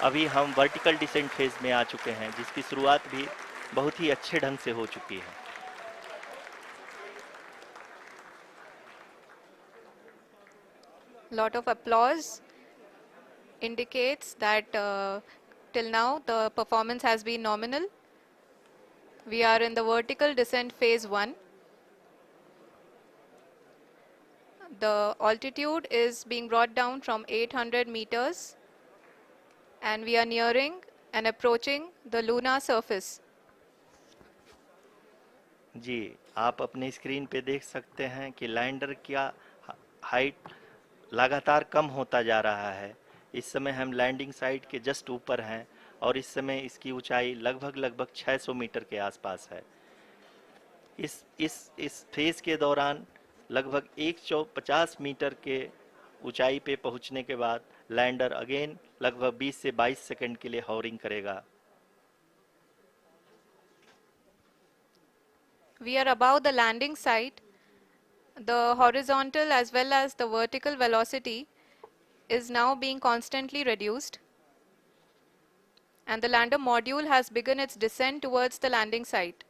अभी हम वर्टिकल डिसेंट फेज में आ चुके हैं, जिसकी शुरुआत भी बहुत ही अच्छे ढंग से हो चुकी है। Lot of applause indicates that till now the performance has been nominal. We are in the vertical descent phase 1. The altitude is being brought down from 800 meters and we are nearing and approaching the lunar surface. जी, आप अपनी screen पे देख सकते हैं कि lander का height लगातार कम होता जा रहा है। इस समय हम लैंडिंग साइट के जस्ट ऊपर हैं और इस समय इसकी ऊंचाई लगभग लगभग 600 मीटर के आसपास है। इस फेज के दौरान लगभग 150 मीटर के ऊंचाई पे पहुंचने के बाद लैंडर अगेन लगभग 20 से 22 सेकंड के लिए हॉवरिंग करेगा। We are above the landing site. The horizontal as well as the vertical velocity is now being constantly reduced, and the lander module has begun its descent towards the landing site.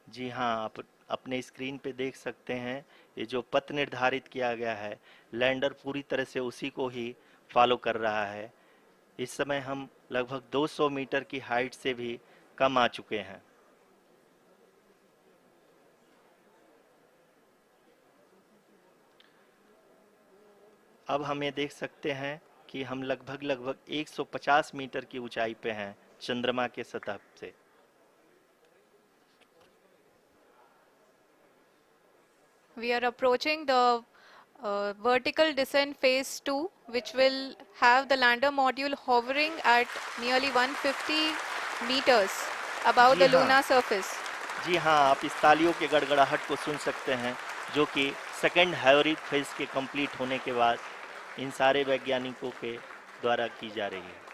जी हाँ, आप अपने screen पे देख सकते हैं ये जो पथ निर्धारित किया गया है, लैंडर पूरी तरह से उसी को ही फॉलो कर रहा है। इस समय हम लगभग 200 मीटर की हाइट से भी कम आ चुके हैं। अब हम ये देख सकते हैं कि हम लगभग लगभग 150 मीटर की ऊंचाई पे हैं चंद्रमा के सतह से। We are approaching the vertical descent phase 2, which will have the lander module hovering at nearly 150 meters above ji the हाँ, lunar surface. जी हाँ, आप इस तालियों के गड़गड़ाहट को सुन सकते हैं, जो कि सेकंड हैवरिक फेज के कंप्लीट होने के बाद इन सारे वैज्ञानिकों के द्वारा की जा रही है।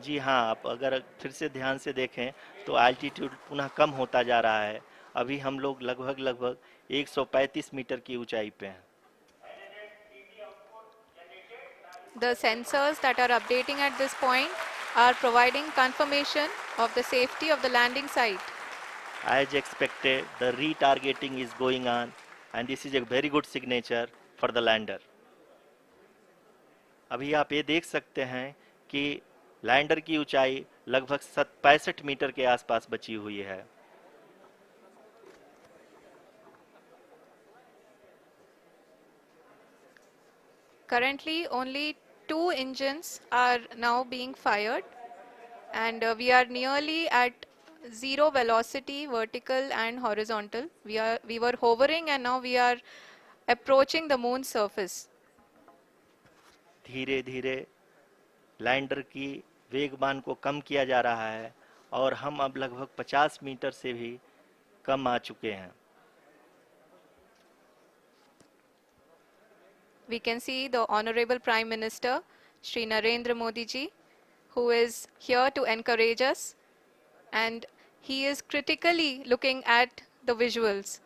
जी हाँ, आप अगर फिर से ध्यान से देखें तो एल्टीट्यूड पुनः कम होता जा रहा है। अभी हम लोग लगभग लगभग 135 मीटर की ऊंचाई पे हैं। The sensors that are updating at this point are providing confirmation of the safety of the landing site. As expected, the retargeting is going on, and this is a very good signature for the lander. अभी आप ये देख सकते हैं कि lander की ऊंचाई लगभग 65 मीटर के आसपास बची हुई है। Currently, only two engines are now being fired, and we are nearly at zero velocity, vertical and horizontal. We were hovering, and now we are approaching the moon's surface. धीरे धीरे लैंडर की वेगमान को कम किया जा रहा है और हम अब लगभग 50 मीटर से भी कम आ चुके हैं। We can see the Honorable Prime Minister, Shri Narendra Modi ji, who is here to encourage us, and he is critically looking at the visuals.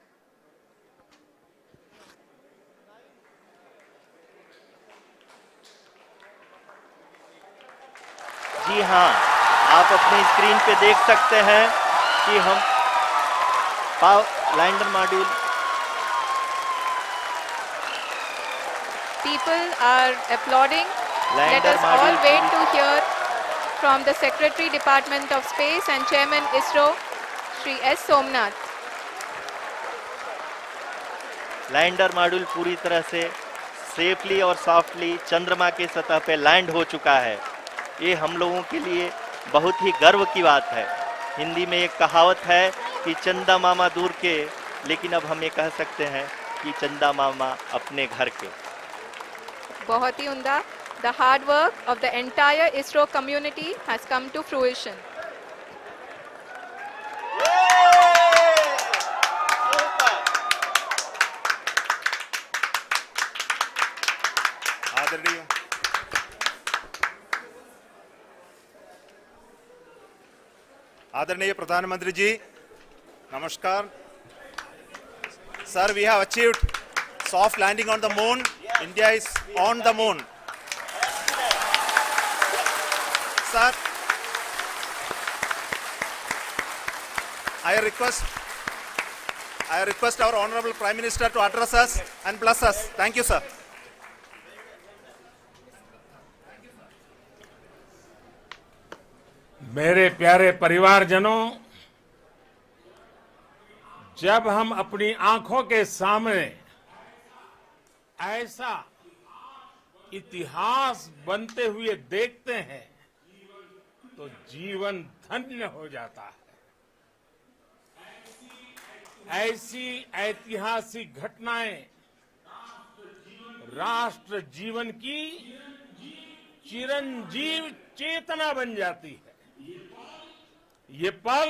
जी हाँ, आप अपनी स्क्रीन पे देख सकते हैं कि हम lander module. People are applauding. Let lander us all module wait to hear from the Secretary Department of Space and Chairman ISRO, Shri S. Somnath. Lander module पूरी तरह से सेफली और सॉफ्टली चंद्रमा के सतह पे लैंड हो चुका है। ये हम लोगों के लिए बहुत ही गर्व की बात है। हिंदी में एक कहावत है कि चंदा मामा दूर के, लेकिन अब हम ये कह सकते हैं कि चंदा मामा अपने घर के। बहुत ही उम्दा. The hard work of the entire ISRO community has come to fruition. आदरणीय आदरणीय प्रधानमंत्री जी, नमस्कार। Sir, we have achieved soft landing on the moon. India is on the moon. Sir, I request our Honorable Prime Minister to address us and bless us. Thank you, sir. मेरे प्यारे परिवारजनों, जब हम अपनी आंखों के सामने ऐसा इतिहास बनते हुए देखते हैं तो जीवन धन्य हो जाता है। ऐसी ऐतिहासिक घटनाएं राष्ट्र जीवन की चिरंजीव चेतना बन जाती है। ये पल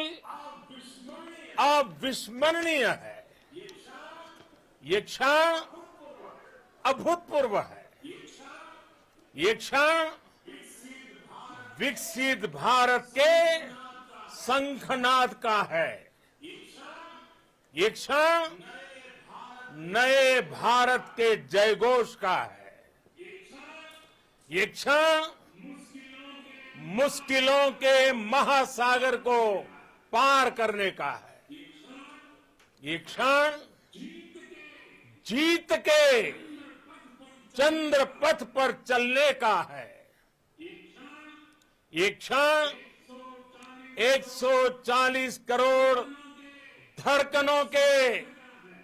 अविस्मरणीय है। ये क्षण अभूतपूर्व है। ये क्षण विकसित भारत के शंखनाद का है। ये क्षण नए भारत के जयघोष का है। ये क्षण मुश्किलों के महासागर को पार करने का है। ये क्षण जीत के चंद्र पथ पर चलने का है। ये क्षण 140 करोड़ धड़कनों के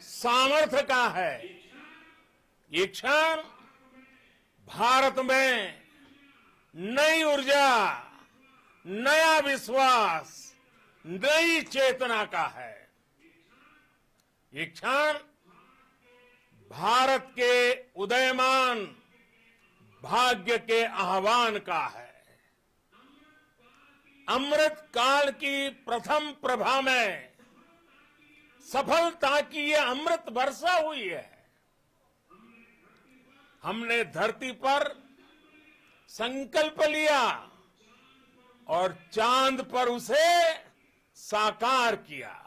सामर्थ्य का है। ये क्षण भारत में नई ऊर्जा, नया विश्वास, नई चेतना का है। ये क्षण भारत के उदयमान भाग्य के आह्वान का है। अमृत काल की प्रथम प्रभा में सफलता की ये अमृत वर्षा हुई है। हमने धरती पर संकल्प लिया और चांद पर उसे साकार किया।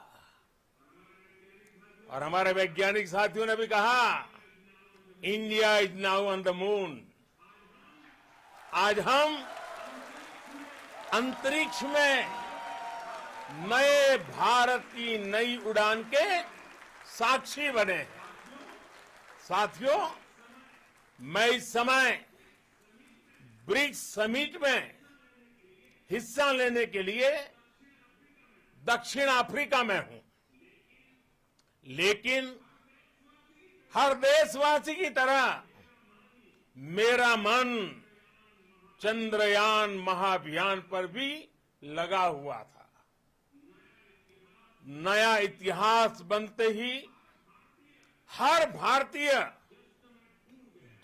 और हमारे वैज्ञानिक साथियों ने भी कहा, India is now on the moon. आज हम अंतरिक्ष में नए भारत की नई उड़ान के साक्षी बने हैं। साथियों, मैं इस समय ब्रिक्स समिट में हिस्सा लेने के लिए दक्षिण अफ्रीका में हूं, लेकिन हर देशवासी की तरह मेरा मन चंद्रयान महाअभियान पर भी लगा हुआ था। नया इतिहास बनते ही हर भारतीय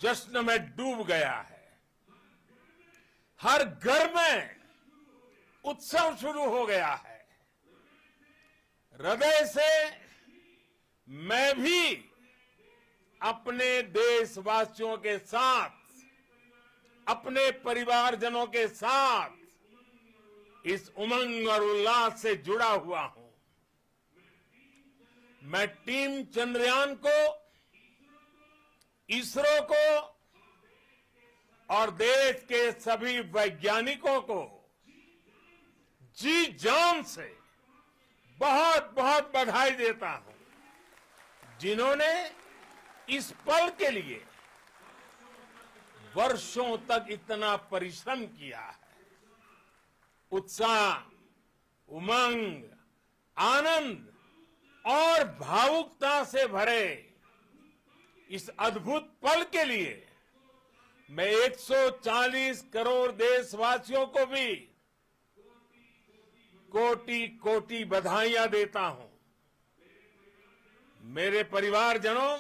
जश्न में डूब गया है। हर घर में उत्सव शुरू हो गया है। हृदय से मैं भी अपने देशवासियों के साथ, अपने परिवारजनों के साथ इस उमंग और उल्लास से जुड़ा हुआ हूं। मैं टीम चंद्रयान को, इसरो को और देश के सभी वैज्ञानिकों को जी जान से बहुत बहुत बधाई देता हूं, जिन्होंने इस पल के लिए वर्षों तक इतना परिश्रम किया है। उत्साह, उमंग, आनंद और भावुकता से भरे इस अद्भुत पल के लिए मैं 140 करोड़ देशवासियों को भी कोटि कोटि बधाइयां देता हूं। मेरे परिवारजनों,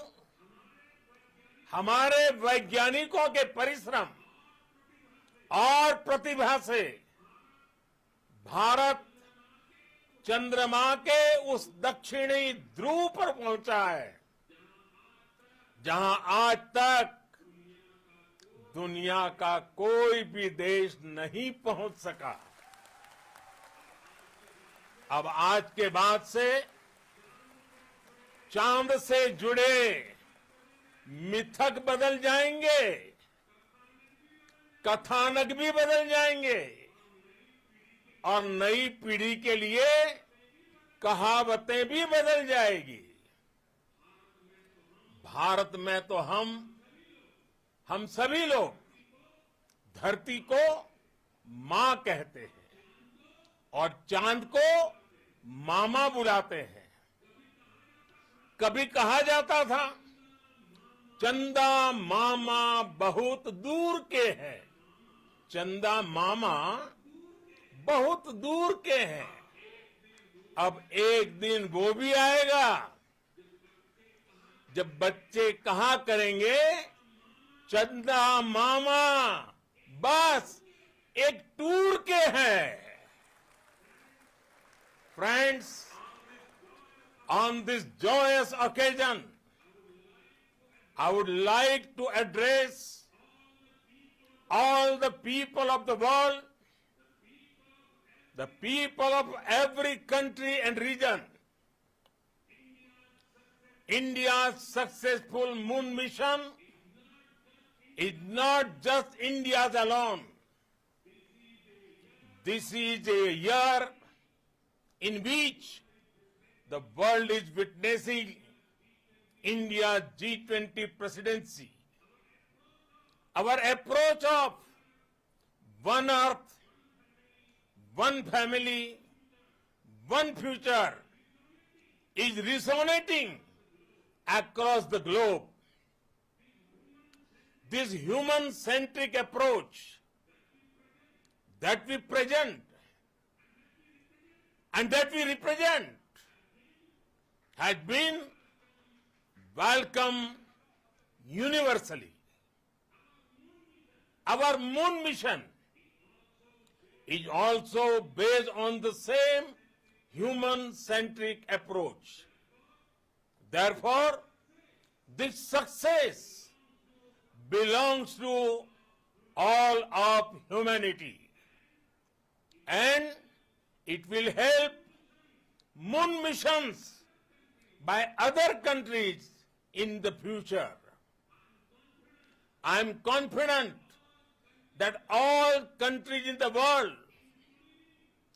हमारे वैज्ञानिकों के परिश्रम और प्रतिभा से भारत चंद्रमा के उस दक्षिणी ध्रुव पर पहुंचा है, जहां आज तक दुनिया का कोई भी देश नहीं पहुंच सका। अब आज के बाद से चांद से जुड़े मिथक बदल जाएंगे, कथानक भी बदल जाएंगे और नई पीढ़ी के लिए कहावतें भी बदल जाएगी। भारत में तो हम सभी लोग धरती को मां कहते हैं और चांद को मामा बुलाते हैं। कभी कहा जाता था, चंदा मामा बहुत दूर के हैं। चंदा मामा बहुत दूर के हैं। अब एक दिन वो भी आएगा जब बच्चे कहा करेंगे, चंदा मामा बस एक टूर के हैं। Friends, on this joyous occasion, I would like to address all the people of the world, the people of every country and region. India's successful moon mission is not just India's alone. This is a year in which the world is witnessing India's G20 presidency. Our approach of one earth, one family, one future is resonating across the globe. This human-centric approach that we present and that we represent has been welcomed universally. Our moon mission is also based on the same human-centric approach. Therefore, this success belongs to all of humanity, and it will help moon missions by other countries in the future. I am confident that all countries in the world,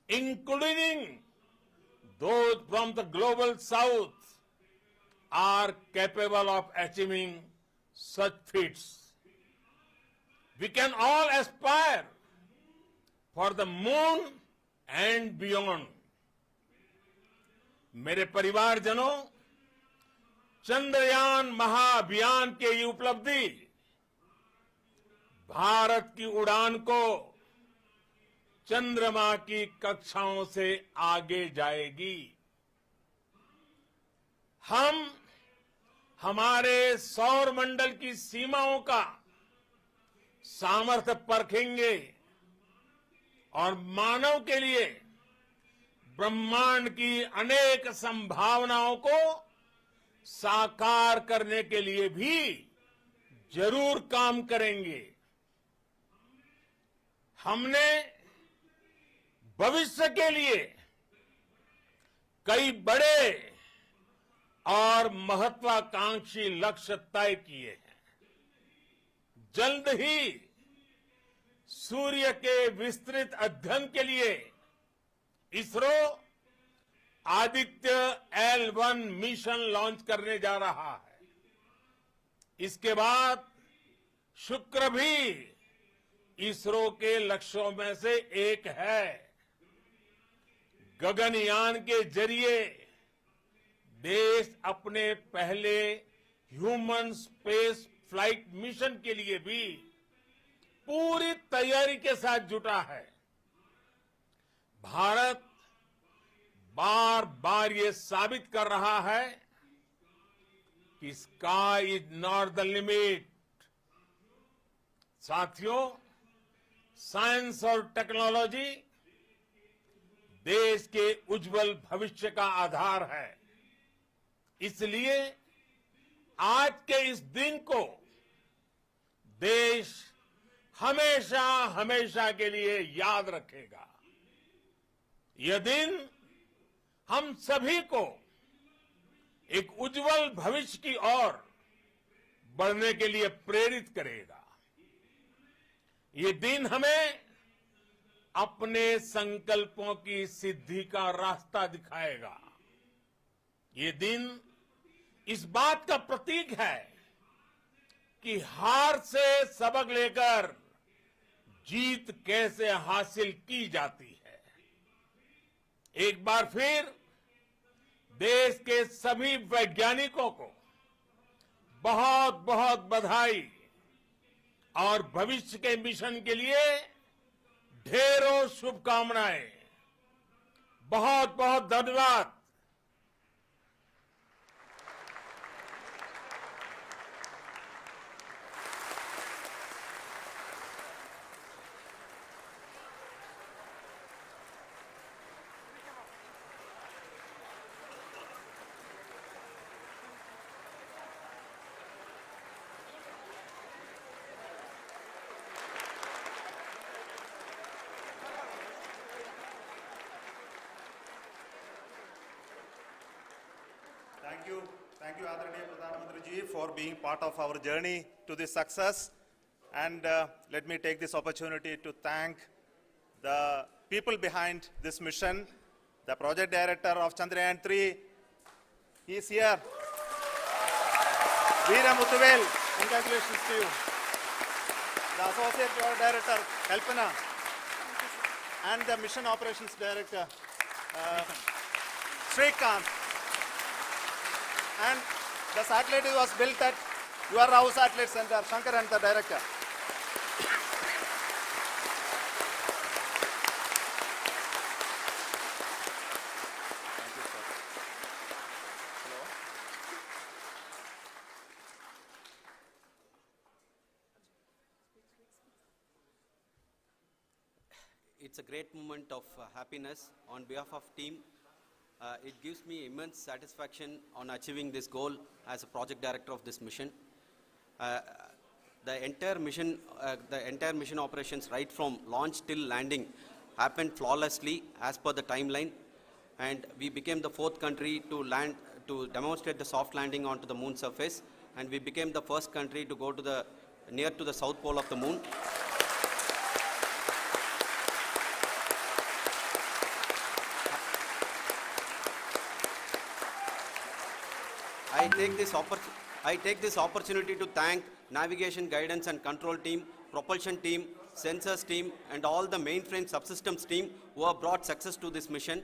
including those from the global south, are capable of achieving such feats. We can all aspire for the moon and beyond. मेरे परिवारजनों, चंद्रयान महाअभियान के ये उपलब्धि भारत की उड़ान को चंद्रमा की कक्षाओं से आगे जाएगी। हम हमारे सौर मंडल की सीमाओं का सामर्थ्य परखेंगे और मानव के लिए ब्रह्मांड की अनेक संभावनाओं को साकार करने के लिए भी जरूर काम करेंगे। हमने भविष्य के लिए कई बड़े और महत्वाकांक्षी लक्ष्य तय किए हैं। जल्द ही सूर्य के विस्तृत अध्ययन के लिए ISRO Aditya L1 mission launch करने जा रहा है। इसके बाद शुक्र भी इसरो के लक्ष्यों में से एक है। गगनयान के जरिए देश अपने पहले ह्यूमन स्पेस फ्लाइट मिशन के लिए भी पूरी तैयारी के साथ जुटा है। भारत बार बार ये साबित कर रहा है कि sky is not the limit. साथियों, साइंस और टेक्नोलॉजी देश के उज्जवल भविष्य का आधार है। इसलिए आज के इस दिन को देश हमेशा हमेशा के लिए याद रखेगा। यह दिन हम सभी को एक उज्जवल भविष्य की ओर बढ़ने के लिए प्रेरित करेगा। ये दिन हमें अपने संकल्पों की सिद्धि का रास्ता दिखाएगा। ये दिन इस बात का प्रतीक है कि हार से सबक लेकर जीत कैसे हासिल की जाती है। एक बार फिर देश के सभी वैज्ञानिकों को बहुत बहुत बधाई और भविष्य के मिशन के लिए ढेरों शुभकामनाएं। बहुत बहुत धन्यवाद। Thank you, Adaraniya Pradhan Mantri ji, for being part of our journey to this success. And let me take this opportunity to thank the people behind this mission, the project director of Chandrayaan 3. He is here. Veera Muthuvel, congratulations to you. The associate project director, Kalpana, and the mission operations director, Srikanth. And the satellite was built at your Rao Satellite Center, Shankar and the director. Thank you, sir. Hello. It's a great moment of happiness on behalf of team. It gives me immense satisfaction on achieving this goal as a project director of this mission. The entire mission operations, right from launch till landing, happened flawlessly as per the timeline, and we became the 4th country to land to demonstrate the soft landing onto the moon surface, and we became the first country to go to near to the south pole of the moon. I take this opportunity to thank navigation, guidance and control team, propulsion team, sensors team, and all the mainframe subsystems team who have brought success to this mission.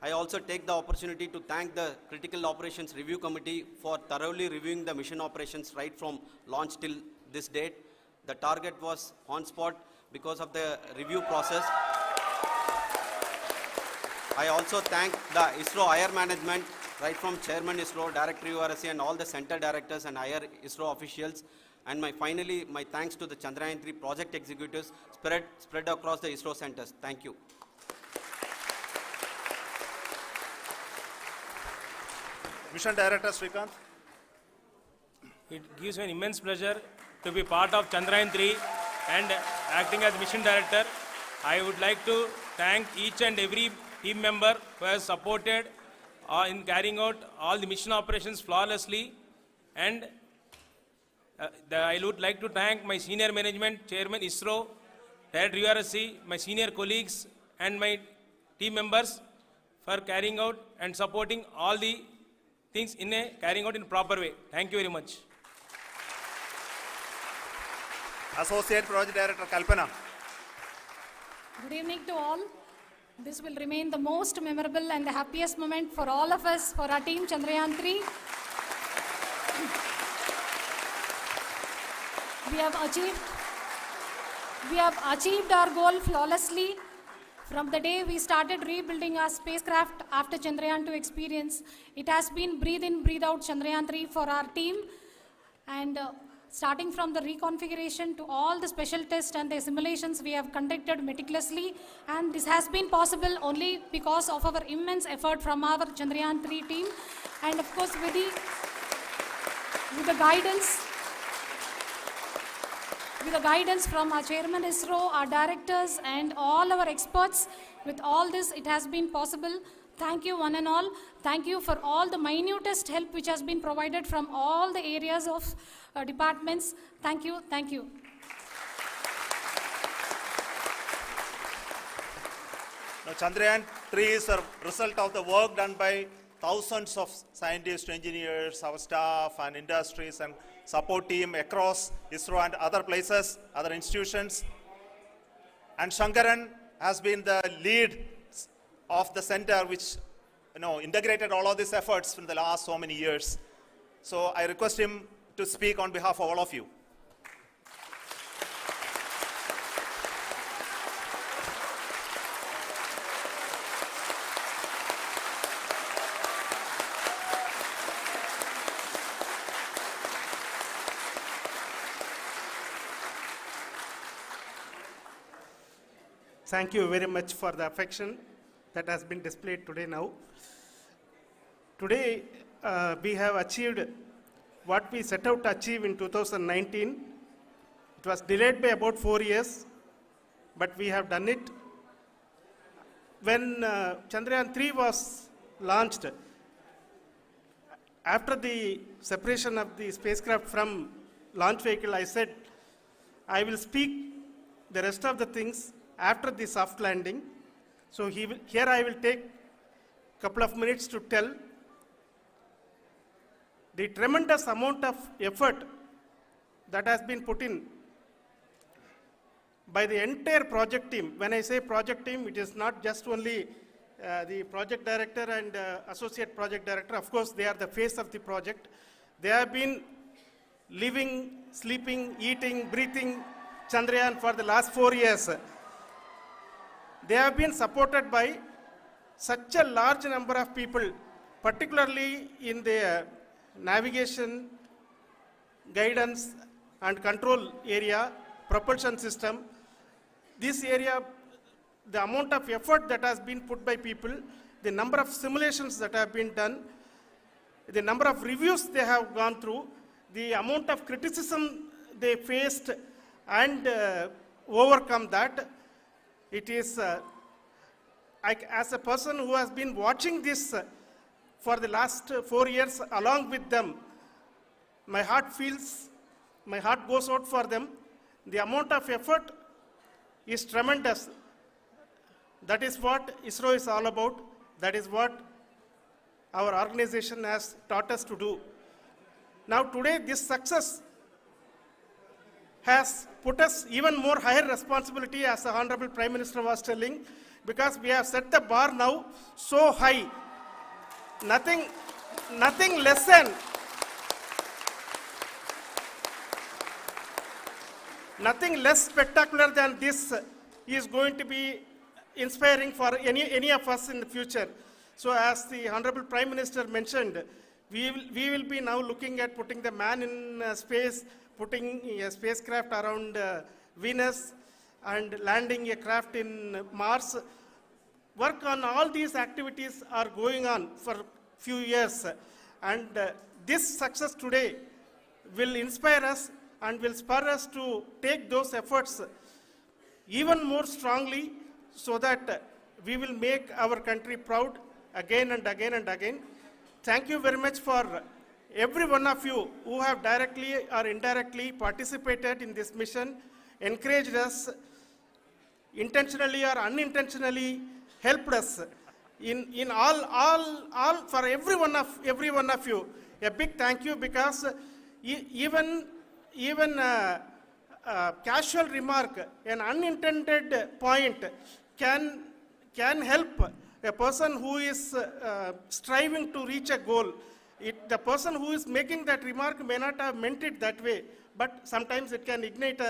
I also take the opportunity to thank the Critical Operations Review Committee for thoroughly reviewing the mission operations right from launch till this date. The target was on spot because of the review process. I also thank the ISRO higher management, right from Chairman ISRO, Director URSC, and all the center directors and higher ISRO officials. And finally, my thanks to the Chandrayaan 3 project executives spread across the ISRO centers. Thank you. Mission Director Srikanth. It gives me an immense pleasure to be part of Chandrayaan 3 and acting as Mission Director. I would like to thank each and every team member who has supported in carrying out all the mission operations flawlessly. And I would like to thank my senior management, Chairman ISRO, Director URSC, my senior colleagues and my team members for carrying out and supporting all the things carrying out in a proper way. Thank you very much. Associate Project Director Kalpana. Good evening to all. This will remain the most memorable and the happiest moment for all of us, for our team Chandrayaan 3. We have achieved our goal flawlessly. From the day we started rebuilding our spacecraft after Chandrayaan 2 experience, it has been breathe in, breathe out Chandrayaan 3 for our team. And starting from the reconfiguration to all the special tests and the simulations we have conducted meticulously. And this has been possible only because of our immense effort from our Chandrayaan 3 team. And of course, with the guidance from our Chairman ISRO, our directors, and all our experts, with all this, it has been possible. Thank you, one and all. Thank you for all the minutest help which has been provided from all the areas of departments. Thank you. Thank you. Now, Chandrayaan 3 is a result of the work done by thousands of scientists, engineers, our staff, and industries, and support team across ISRO and other places, other institutions. And Shankaran has been the lead of the center which integrated all of these efforts in the last so many years. So I request him to speak on behalf of all of you. Thank you very much for the affection that has been displayed today now. Today, we have achieved what we set out to achieve in 2019. It was delayed by about 4 years, but we have done it. When Chandrayaan 3 was launched, after the separation of the spacecraft from launch vehicle, I said, I will speak the rest of the things after the soft landing. So here I will take a couple of minutes to tell the tremendous amount of effort that has been put in by the entire project team. When I say project team, it is not just only the project director and associate project director. Of course, they are the face of the project. They have been living, sleeping, eating, breathing Chandrayaan for the last 4 years. They have been supported by such a large number of people, particularly in the navigation, guidance and control area, propulsion system. This area, the amount of effort that has been put by people, the number of simulations that have been done, the number of reviews they have gone through, the amount of criticism they faced and overcome that. It is, as a person who has been watching this for the last 4 years along with them, my heart goes out for them. The amount of effort is tremendous. That is what ISRO is all about. That is what our organization has taught us to do. Now today, this success has put us even more higher responsibility, as the Honorable Prime Minister was telling, because we have set the bar now so high. Nothing less than nothing less spectacular than this is going to be inspiring for any of us in the future. So as the Honorable Prime Minister mentioned, we will be now looking at putting the man in space, putting a spacecraft around Venus, and landing a craft in Mars. Work on all these activities are going on for few years, and this success today will inspire us and will spur us to take those efforts even more strongly, so that we will make our country proud again and again and again. Thank you very much for every one of you who have directly or indirectly participated in this mission, encouraged us, intentionally or unintentionally helped us in all for every one of you. A big thank you, because even casual remark, an unintended point can help a person who is striving to reach a goal. The person who is making that remark may not have meant it that way, but sometimes it can ignite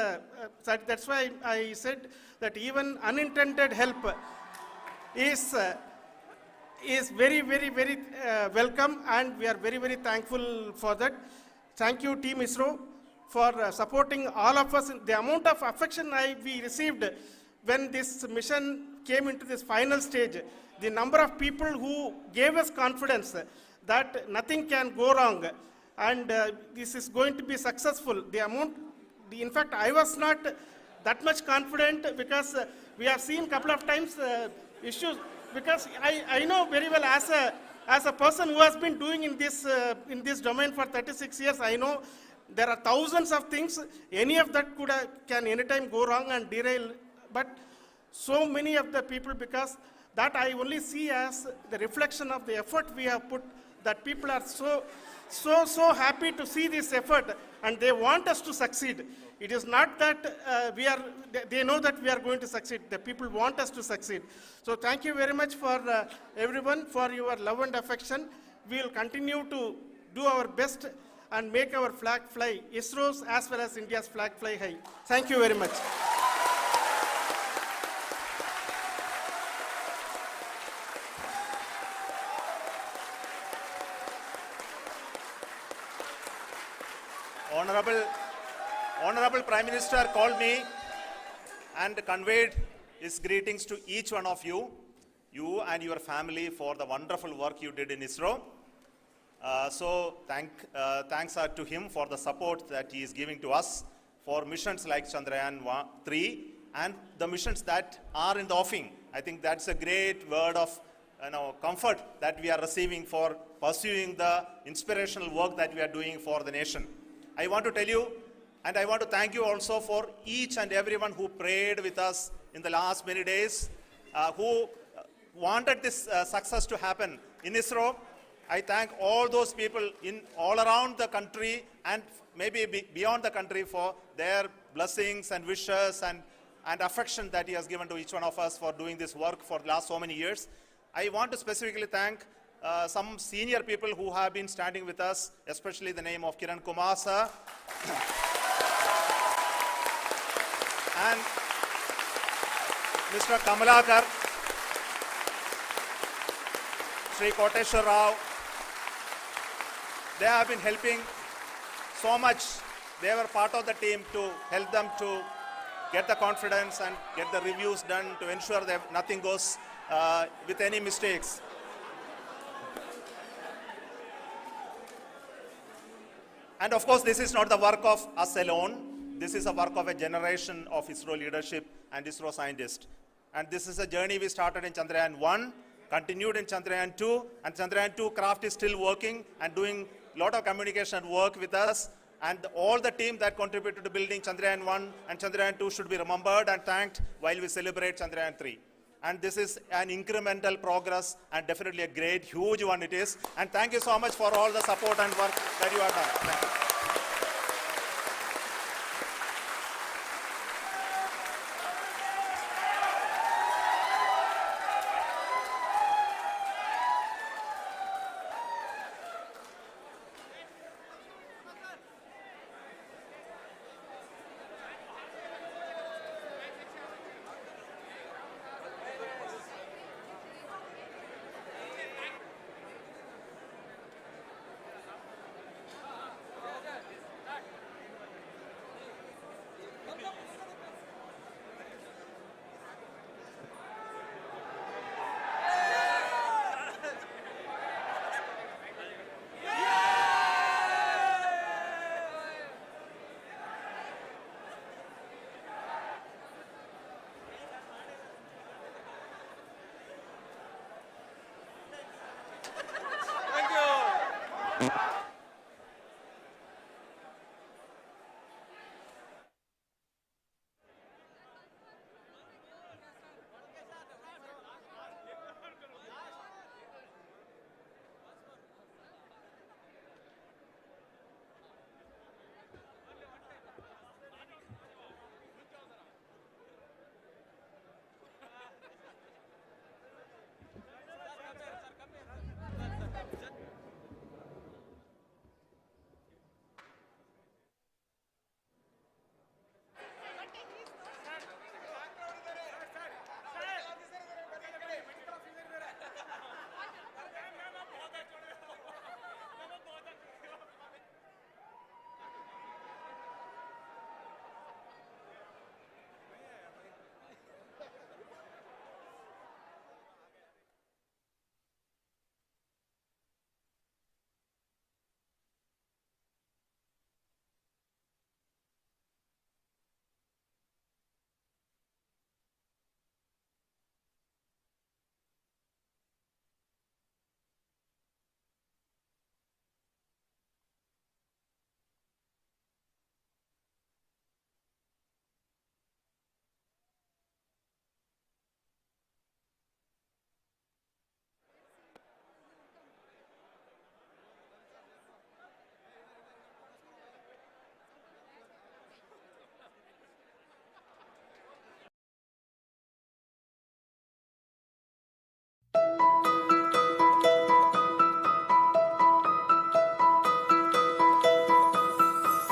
that's why I said that even unintended help is very, very, very welcome, and we are very, very thankful for that. Thank you, Team ISRO, for supporting all of us. The amount of affection we received when this mission came into this final stage, the number of people who gave us confidence that nothing can go wrong, and this is going to be successful. In fact, I was not that much confident, because we have seen a couple of times issues, because I know very well, as a person who has been doing in this domain for 36 years, I know there are thousands of things. Any of that can anytime go wrong and derail. But so many of the people, because that I only see as the reflection of the effort we have put, that people are so happy to see this effort, and they want us to succeed. It is not that they know that we are going to succeed. The people want us to succeed. So thank you very much for everyone, for your love and affection. We will continue to do our best and make our flag fly, ISRO's as well as India's flag fly high. Thank you very much. Honorable Prime Minister called me and conveyed his greetings to each one of you and your family, for the wonderful work you did in ISRO. So thanks are to him for the support that he is giving to us for missions like Chandrayaan 3 and the missions that are in the offing. I think that's a great word of comfort that we are receiving for pursuing the inspirational work that we are doing for the nation. I want to tell you, and I want to thank you also for each and everyone who prayed with us in the last many days, who wanted this success to happen in ISRO. I thank all those people all around the country and maybe beyond the country for their blessings and wishes and affection that he has given to each one of us for doing this work for the last so many years. I want to specifically thank some senior people who have been standing with us, especially the name of Kiran Kumar sir and Mr. Kamalakar, Sri Koteshwar Rao. They have been helping so much. They were part of the team to help them to get the confidence and get the reviews done to ensure that nothing goes with any mistakes. And of course, this is not the work of us alone. This is a work of a generation of ISRO leadership and ISRO scientists. And this is a journey we started in Chandrayaan 1, continued in Chandrayaan 2, and Chandrayaan 2 craft is still working and doing a lot of communication work with us. And all the team that contributed to building Chandrayaan 1 and Chandrayaan 2 should be remembered and thanked while we celebrate Chandrayaan 3. And this is an incremental progress and definitely a great, huge one it is. And thank you so much for all the support and work that you have done. Thank you. you.